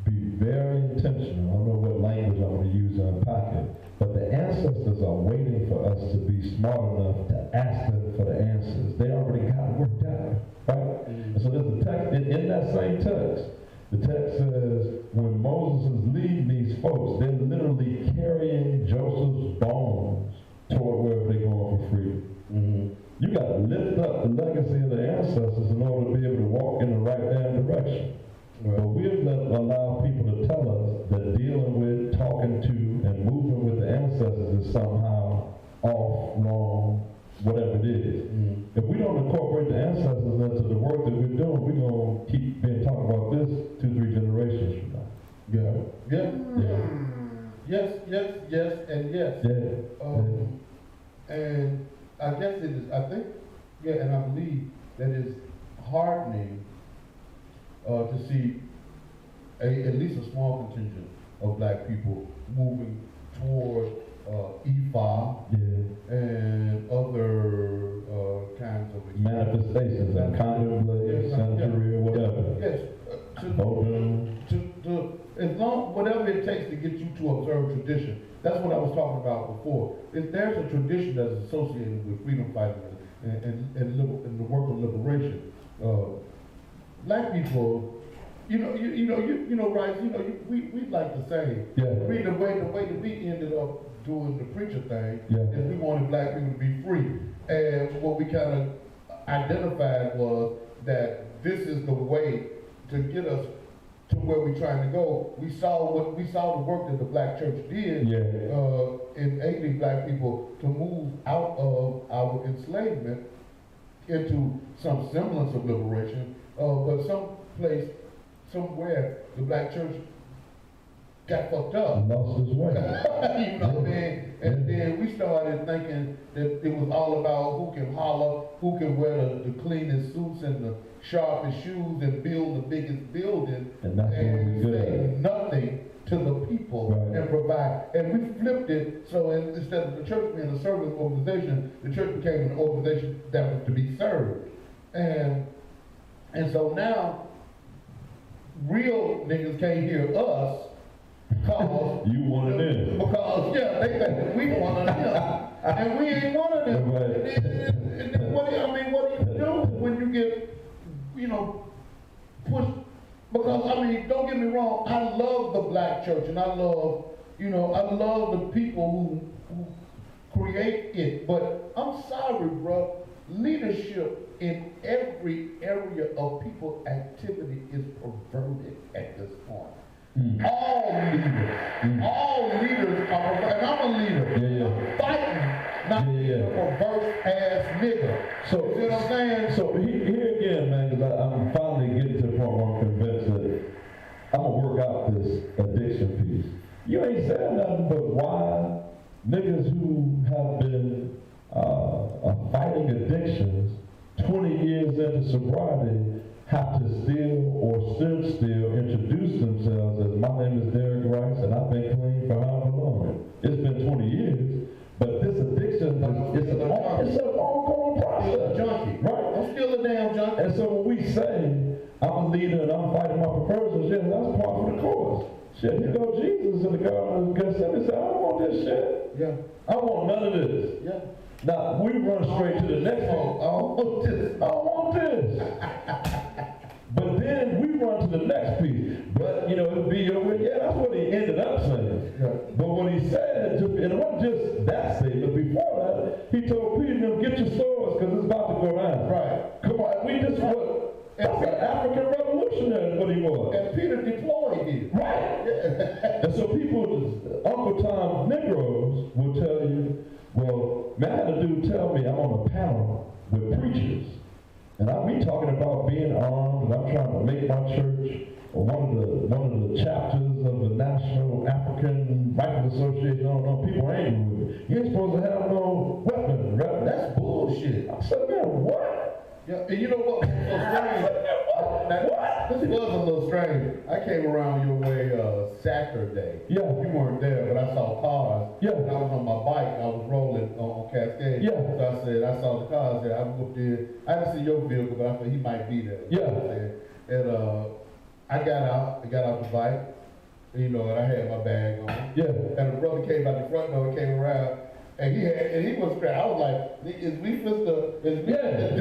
be very intentional. I don't know what language I'm going to use to unpack it, but the ancestors are waiting for us to be smart enough to ask them for the answers. They already got it worked out, right? And so there's a text, in that same text, the text says, when Moses is leading these folks, they're literally carrying Joseph's bones toward wherever they're going for freedom. You got to lift up the legacy of the ancestors in order to be able to walk in the right damn direction. But we've allowed people to tell us that dealing with, talking to, and moving with the ancestors is somehow off, wrong, whatever it is. If we don't incorporate the ancestors into the work that we're doing, we're going to keep being talking about this 2-3 generations from now. Yes, and yes. And I guess it is, I think, and I believe that it's heartening to see at least a small contingent of black people moving toward EFA and other kinds of manifestations and contemplation, century, whatever. Yes. As long, whatever it takes to get you to observe tradition. That's what I was talking about before. If there's a tradition that is associated with freedom fighting and the work of liberation, black people, Rice, we like to say, the way that we ended up doing the preacher thing is we wanted black people to be free. And what we kind of identified was that this is the way to get us to where we're trying to go. We saw the work that the black church did in aiding black people to move out of our enslavement into some semblance of liberation, but somewhere the black church got fucked up. Lost his way. You know what I mean? And then we started thinking that it was all about who can holler, who can wear the cleanest suits and the sharpest shoes and build the biggest building and say nothing to the people and provide. And we flipped it, so instead of the church being a service organization, the church became an organization that was to be served. And so now, real niggas can't hear us because you one of them. Because they think that we one of them, and we ain't one of them. And then what do you do when you get pushed? Because don't get me wrong, I love the black church, and I love the people who create it. But I'm sorry, bro. Leadership in every area of people's activity is perverted at this point. All leaders are perverted, and I'm a leader. I'm fighting not being a perverse ass nigga. So, you know what I'm saying? So here again, man, because I'm finally getting to the point where I'm convinced that I'm going to work out this addiction piece. You ain't said nothing but why niggas who have been fighting addictions 20 years into sobriety have to still introduce themselves as, my name is Derek Rice and I've been clean for however long. It's been 20 years, but this addiction it's an ongoing process. I'm still a junkie. Right? I'm still a damn junkie. And so when we say, I'm a leader and I'm fighting my perversions, that's part of the course. Shit, here go Jesus in the Garden of Gethsemane said, I don't want this shit. Yeah. I don't want none of this. Yeah. Now, we run straight to the next one. I don't want this. I don't want this. But then we run to the next piece. But, it'll be your way. Yeah, that's what he ended up saying. Yeah. But what he said, and it wasn't just that statement. Before that, he told Peter, get your swords because it's about to go down. Right. Come on, that's an African revolutionary, what he was. And Peter deployed it. Right. And so people, Uncle Tom Negroes will tell you, well, man, I had a dude tell me I'm on a panel with preachers. And I'll be talking about being armed, and I'm trying to make my church one of the chapters of the National African Rifle Association. I don't know, people are angry with me. You ain't supposed to have no weapon, right? That's bullshit. I said, man, what? Yeah, and you know what was so strange? This was a little strange. I came around your way Saturday. Yeah. You weren't there, but I saw cars. Yeah. And I was on my bike. I was rolling on Cascade. Yeah. So I said, I saw the cars there. I went up there. I didn't see your vehicle, but I thought he might be there. Yeah. And I got out the bike. And I had my bag on. Yeah. And the brother came out the front door and came around. And he was great. I was like, is we supposed to do this?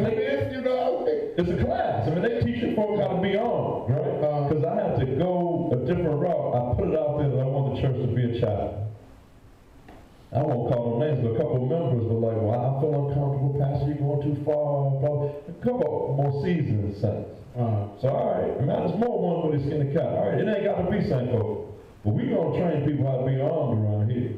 It's a class. They teach you folks how to be armed, right? Because I had to go a different route. I put it out there that I want the church to be a chapel. I won't call them names, but a couple of members were like, well, I feel uncomfortable, Pastor, you're going too far. A couple more seasoned saints. So, all right, there's more one with his skin of cat. All right, it ain't got to be St. Folk. But we're going to train people how to be armed around here.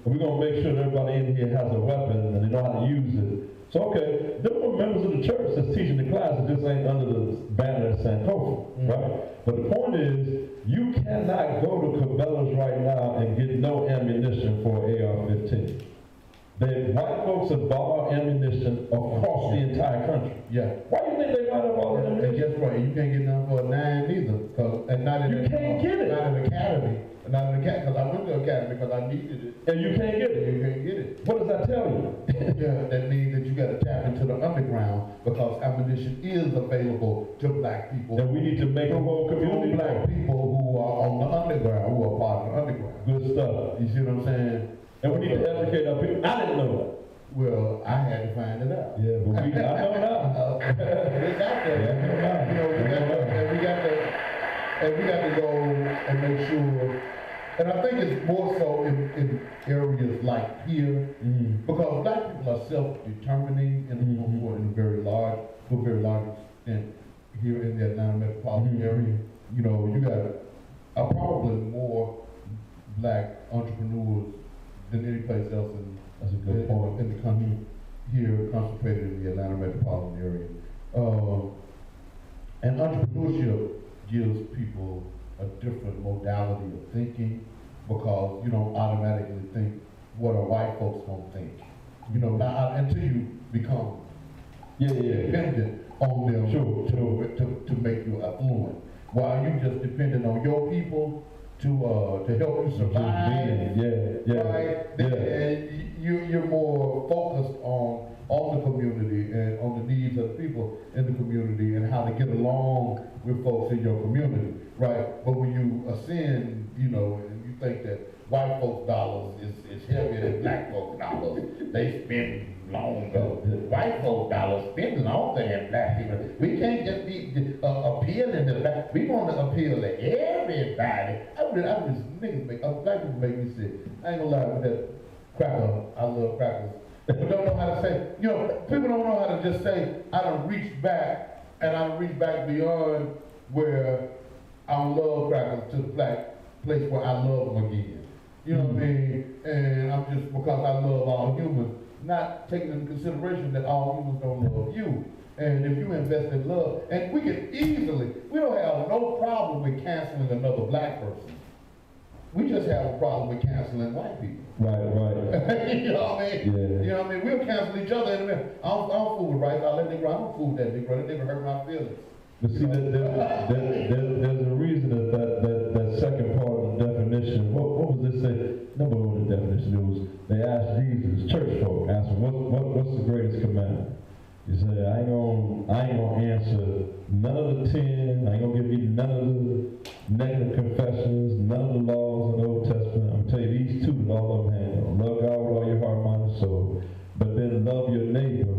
we're gonna make sure that everybody in here has a weapon and they know how to use it. So okay, there were members of the church that's teaching the class that this ain't under the banner of Sankofa, right? But the point is, you cannot go to Cabela's right now and get no ammunition for AR-15. The white folks have bought our ammunition across the entire country. Yeah. Why do you think they might have all the And ammunition? guess what? You can't get none for a 9 either, and not in You can't get it. Not in the academy, because I went to academy because I needed it. And you can't get And it. you can't get it. What does that tell you? Yeah, that means that you got to tap into the underground because ammunition is available to black people. And we need to make a whole community Black people who are on the underground, who are part of the underground. good stuff. You see what I'm saying? And we need to educate our people. I didn't know that. Well, I had to find it out. Yeah, but I know now. It's out there. Yeah, I know now. You know, we got to go and make sure. And I think it's more so in areas like here, because black people are self-determining in a very large extent here in the Atlanta metropolitan area. You know, you got probably more black entrepreneurs than any place else That's a good point. in the country here, concentrated in the Atlanta metropolitan area. And entrepreneurship gives people a different modality of thinking because you don't automatically think what are white folks gonna think. You know, not until you become dependent on them to make you affluent. While you just dependent on your people to help you survive, right? And you're more focused on the community and on the needs of the people in the community and how to get along with folks in your community, right? But when you ascend, you know, and you think that white folks' dollars is heavier than black folks' dollars, they spend longer. White folks' dollars spend longer than black people. We can't just be appealing to black. We want to appeal to everybody. Black people make me sick. I ain't gonna lie with that cracker. I love crackers. But don't know how to say, you know, people don't know how to just say, I done reached back, and I done reached back beyond where I love crackers to the black place where I love them again. You know what I mean? And I'm just, because I love all humans, not taking into consideration that all humans don't love you. And if you invest in love, and we don't have no problem with canceling another black person. We just have a problem with canceling white people. Right. You know what I mean? Yeah. You know what I mean? We'll cancel each other in a minute. I don't fool with rights. I'll let nigga, I don't fool with that nigga. That nigga hurt my feelings. But see, there's a reason that second part of the definition, what was this say? Number one, the definition, it was, they asked Jesus, church folk, asked him, what's the greatest commandment? He said, I ain't gonna answer none of the 10, I ain't gonna give you none of the negative confessions, none of the laws of the Old Testament. I'm gonna tell you these two that all of them hang on. Love God with all your heart, mind, and soul, but then love your neighbor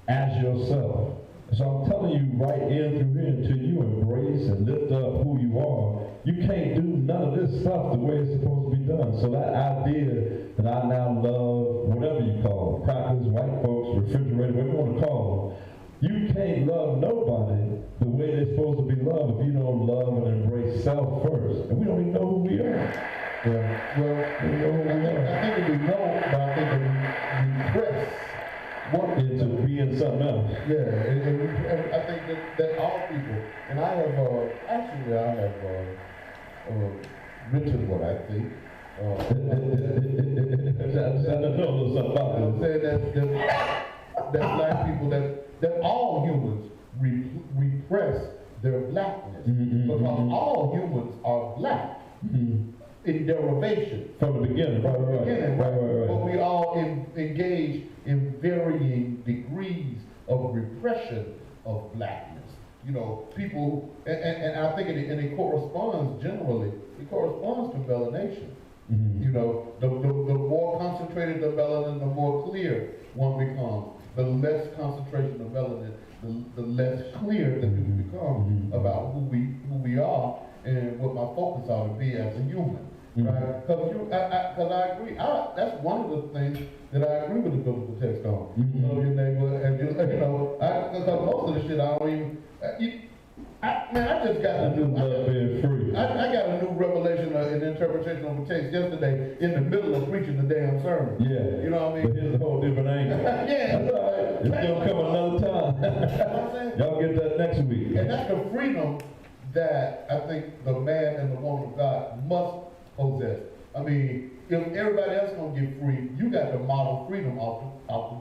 as yourself. So I'm telling you right in through here, until you embrace and lift up who you are, you can't do none of this stuff the way it's supposed to be done. So that idea that I now love, whatever you call it, crackers, white folks, refrigerator, whatever you want to call them, you can't love nobody the way they're supposed to be loved if you don't love and embrace self first. And we don't even know who we are. Yeah. Well, We don't know who we are. I think that we know, but I think that we repress what Into being something else. Yeah, and I think that all people, and I have written what I think. I know something about I'm this. saying that black people, that all humans repress their blackness because all humans are black in derivation. From the beginning, right. But we all engage in varying degrees of repression of blackness. You know, people, and I think it corresponds generally, it corresponds to melanation. You know, the more concentrated the melanin, the more clear one becomes. The less concentration of melanin, the less clear that people become about who we are and what my focus ought to be as a human. Right? Because I agree. That's one of the things that I agree with the biblical text on. Love your neighbor, and you know, because most of the shit I don't even. I just got a new. love being free. I got a new revelation in interpretation of a text yesterday in the middle of preaching the damn sermon. Yeah. You know what I But mean? here's a whole different angle. Yeah. That's all right. It's gonna come another time. You know what I'm saying? Y'all get that next week. And that's the freedom that I think the man and the woman of God must possess. I mean, if everybody else gonna get free, you got to model freedom off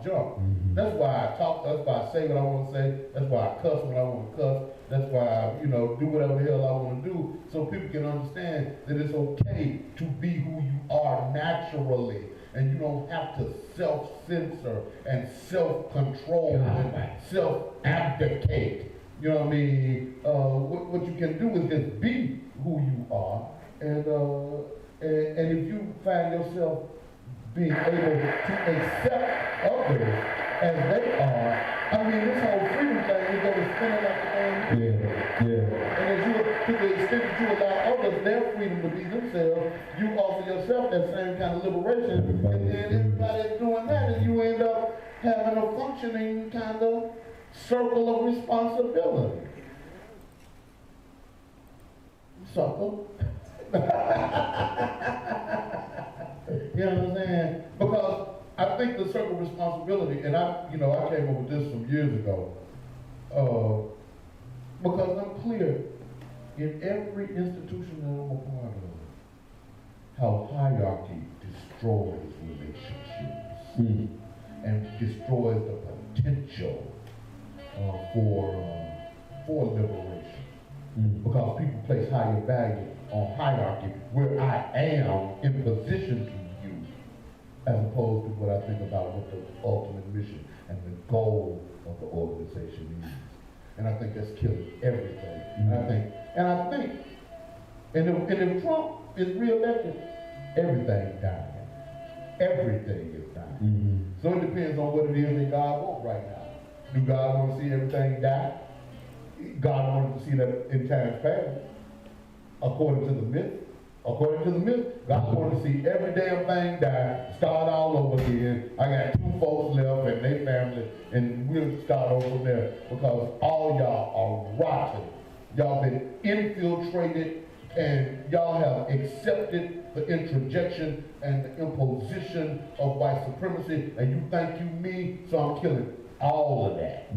the jump. That's why I talk, that's why I say what I want to say, that's why I cuss when I want to cuss, that's why I, you know, do whatever the hell I want to do, so people can understand that it's okay to be who you are naturally, and you don't have to self-censor and self-control and self-abdicate. You know what I mean? What you can do is just be who you are, and if you find yourself being able to accept others as they are, I mean, this whole freedom thing is going to spin it like a thing. Yeah. And as you, to the extent that you allow others their freedom to be themselves, you offer yourself that same kind of liberation. And then everybody's doing that, and you end up having a functioning kind of circle of responsibility. Sucker. You know what I'm saying? Because I think the circle of responsibility, and I came up with this some years ago, because I'm clear in every institution that I'm a part of, how hierarchy destroys relationships and destroys the potential for liberation. Because people place higher value on hierarchy, where I am in position to you, as opposed to what I think about what the ultimate mission and the goal of the organization is. And I think that's killing everything. And I think, if Trump is reelected, everything dies. Everything is dying. So it depends on what it is that God wants right now. Do God want to see everything die? God wanted to see that in times past. According to the myth, God wanted to see every damn thing die, start all over again. I got 2 folks left and their family, and we'll start over from there, because all y'all are rotten. Y'all been infiltrated, and y'all have accepted the introjection and the imposition of white supremacy, and you think you me, so I'm killing all of that.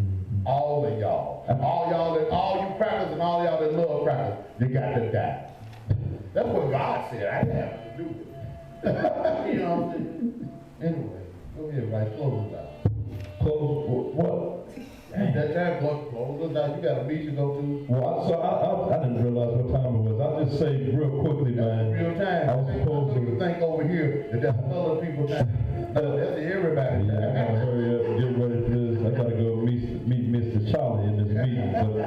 All of y'all. All you crackers and all y'all that love crackers, you got to die. That's what God said. I didn't have to do it. You know what I'm saying? Anyway, go ahead, right? Close it out. Close what? That time, close it out. You got a meeting to go to. Well, I didn't realize what time it was. I'll just say real quickly, man. Real time. I was supposed to think over here that that's other people time. No, that's everybody. Yeah, I gotta hurry up and get ready for this. I gotta go meet Mr. Charlie in this meeting. But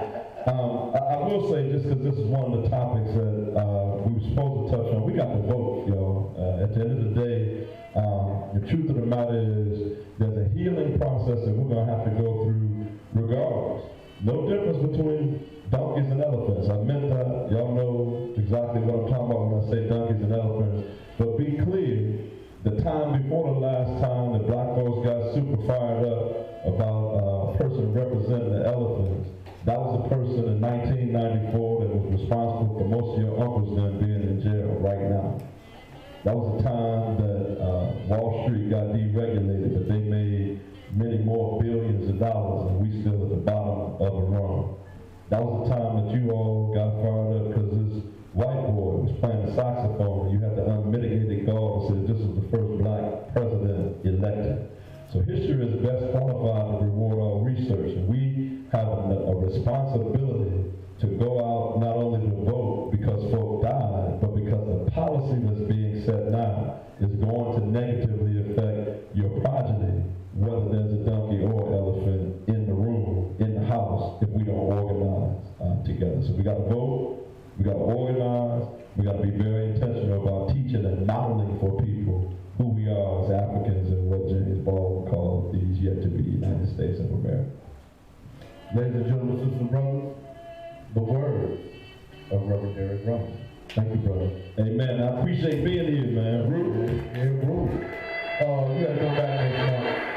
I will say, just because this is one of the topics that we were supposed to touch on, we got to vote, y'all. At the end of the day, the truth of the matter is there's a healing process that we're gonna have to go through regardless. No difference between donkeys and elephants. I meant that. Y'all know exactly what I'm talking about when I say donkeys and elephants. But be clear, the time before the last time the black folks got super fired up about a person representing the elephants, that was a person in 1994 that was responsible for most of your uncles then being in jail right now. That was a time that Wall Street got deregulated, but they made many more billions of dollars, and we still at the bottom of the rung. That was the time that you all got fired up because this white boy was playing the saxophone, and you had the unmitigated gall to say this was the first black president elected. So history is best qualified to reward all research, and we have a responsibility to go out not only to vote because folk died, but because the policy that's being set now is going to negatively affect your progeny, whether there's a donkey or elephant in the room, in the house, if we don't organize together. So we got to vote, we got to organize, we got to be very intentional about teaching and modeling for people who we are as Africans and what James Baldwin called these yet to be United States of America. Ladies and gentlemen, sisters and brothers, the words of Reverend Derrick Robinson. Thank you, brother. Amen. I appreciate being here, man. Rude. Yeah, rude. You gotta come back next month.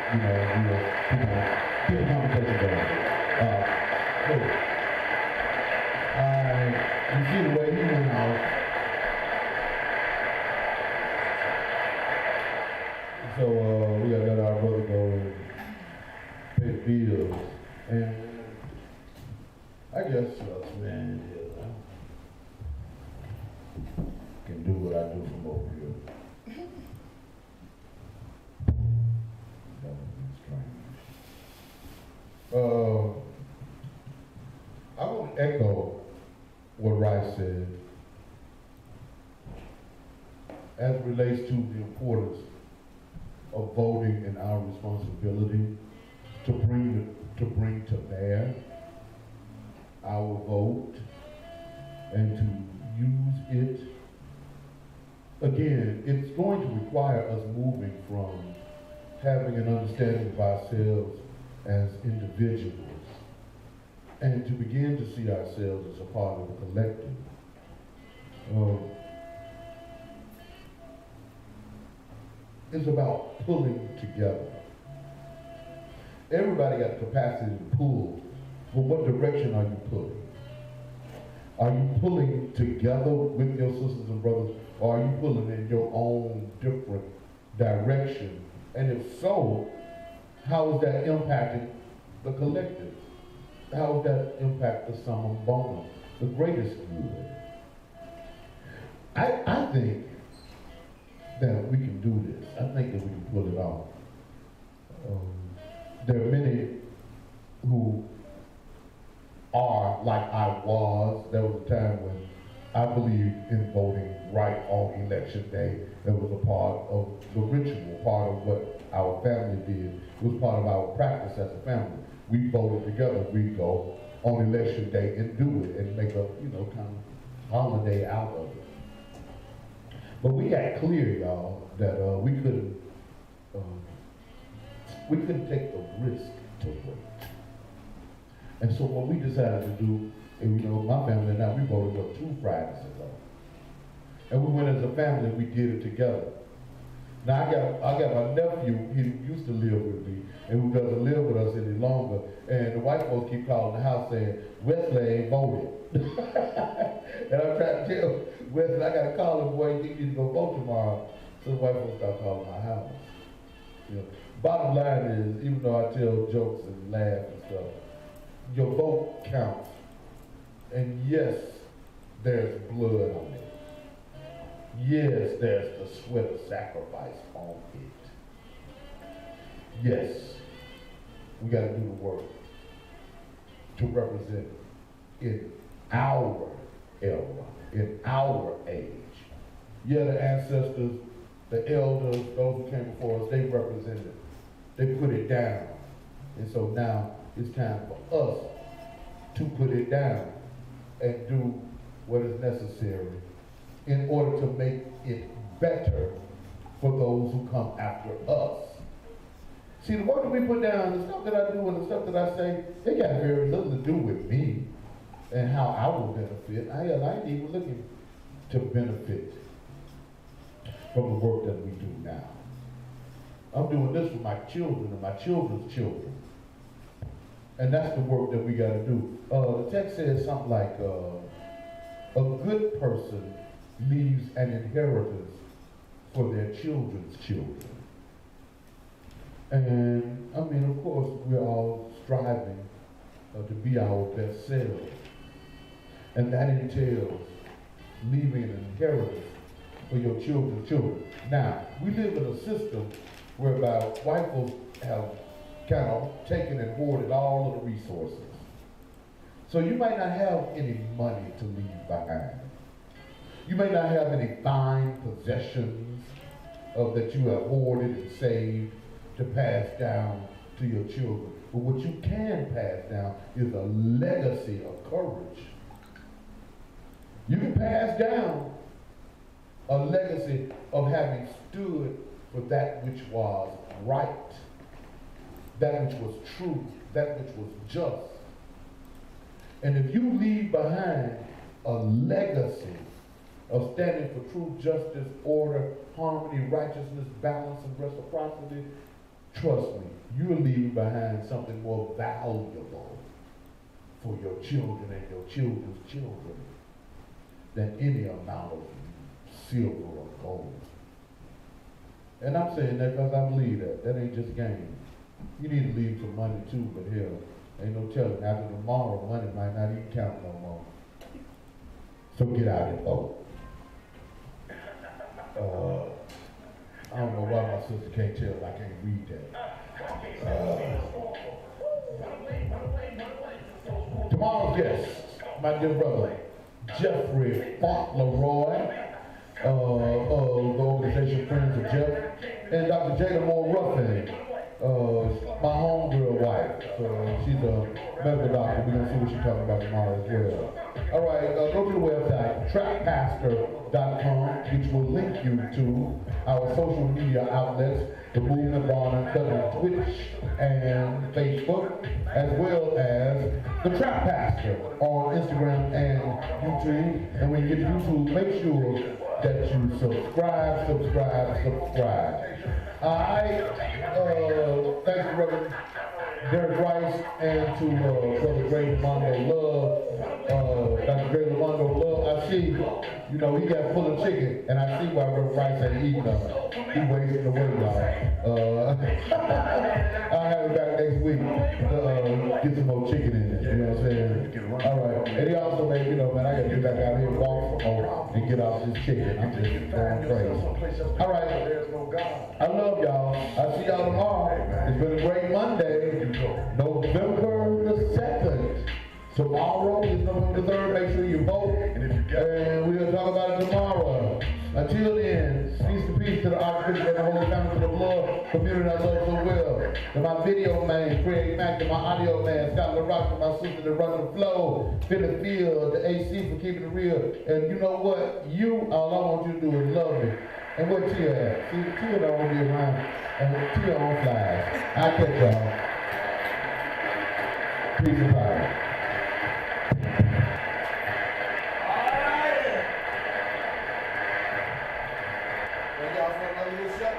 Keep the conversation going. You see the way he went out. So we gotta let our brother go and pay the bills. And I guess, man, yeah, I can do what I do from over here. That would be strange. I want to echo what Rice said as it relates to the importance of voting and our responsibility to bring to bear our vote and to use it. Again, it's going to require us moving from having an understanding of ourselves as individuals and to begin to see ourselves as a part of a collective. It's about pulling together. Everybody got the capacity to pull, but what direction are you pulling? Are you pulling together with your sisters and brothers, or are you pulling in your own different direction? And if so, how is that impacting the collective? How does that impact the summum bonum, the greatest good? I think that we can do this. I think that we can pull it off. There are many who are like I was. There was a time when I believed in voting right on election day. It was a part of the ritual, part of what our family did. It was part of our practice as a family. We voted together. We go on election day and do it and make a, kind of holiday out of it. But we got clear, y'all, that we couldn't take the risk to vote. And so what we decided to do, and my family and I, we voted up 2 Fridays ago. And we went as a family, we did it together. Now I got my nephew, he used to live with me, and who doesn't live with us any longer. And the white folks keep calling the house saying, Wesley ain't voted. And I'm trying to tell Wesley, I gotta call him, boy, you need to go vote tomorrow. So the white folks start calling my house. Bottom line is, even though I tell jokes and laugh and stuff, your vote counts. And yes, there's blood on it. Yes, there's the sweat of sacrifice on it. Yes, we got to do the work to represent in our era, in our age. Yeah, the ancestors, the elders, those who came before us, they represented. They put it down. And so now it's time for us to put it down and do what is necessary in order to make it better for those who come after us. See, the work that we put down, the stuff that I do and the stuff that I say, they got very little to do with me and how I will benefit. I ain't even looking to benefit from the work that we do now. I'm doing this for my children and my children's children. And that's the work that we got to do. The text says something like, a good person leaves an inheritance for their children's children. And I mean, of course, we're all striving to be our best selves. And that entails leaving an inheritance for your children's children. Now, we live in a system whereby white folks have kind of taken and hoarded all of the resources. So you might not have any money to leave behind. You may not have any fine possessions that you have hoarded and saved to pass down to your children. But what you can pass down is a legacy of courage. You can pass down a legacy of having stood for that which was right, that which was true, that which was just. And if you leave behind a legacy of standing for truth, justice, order, harmony, righteousness, balance, and reciprocity, trust me, you're leaving behind something more valuable for your children and your children's children than any amount of silver or gold. And I'm saying that because I believe that. That ain't just game. You need to leave some money too, but hell, ain't no telling. After tomorrow, money might not even count no more. So get out and vote. I don't know why my sister can't tell I can't read that. Tomorrow's guest, my dear brother, Jeffrey Fauntleroy, of the organization Friends of Jeff, and Dr. Jada Moore Ruffin, my homegirl wife. She's a medical doctor. We're going to see what she's talking about tomorrow as well. All right, go to the website, trappastor.com, which will link you to our social media outlets, the Movement Raw And Uncut on Twitch and Facebook, as well as the Trap Pastor on Instagram and YouTube. And when you get to YouTube, make sure that you subscribe. Thanks to Brother Derek Rice and to Brother Gray Lamando Love, Dr. Gray Lamando Love. I see, he got full of chicken, and I see why Brother Rice ain't eating them. He wasting away, y'all. I'll have it back next week to get some more chicken in there. You know what I'm saying? All right. And he also made, man, I got to get back out here and walk some more and get off this chicken. I'm just going crazy. All right. I love y'all. I'll see y'all tomorrow. It's been a great Monday. November the 2nd. Tomorrow is November the 3rd. Make sure you vote. And we're going to talk about it tomorrow. Until then, peace to the Archbishop and the Holy Family, to the blood community I love so well. To my video man, Craig Mack, to my audio man, Scott LaRock, to my sister that run the flow, Philip Field, the AC for keeping it real. And you know what? All I want you to do is love me. And where Tia at? See, Tia don't want to be around. And Tia on flies. I'll catch y'all. Peace and power. Y'all for another little shot?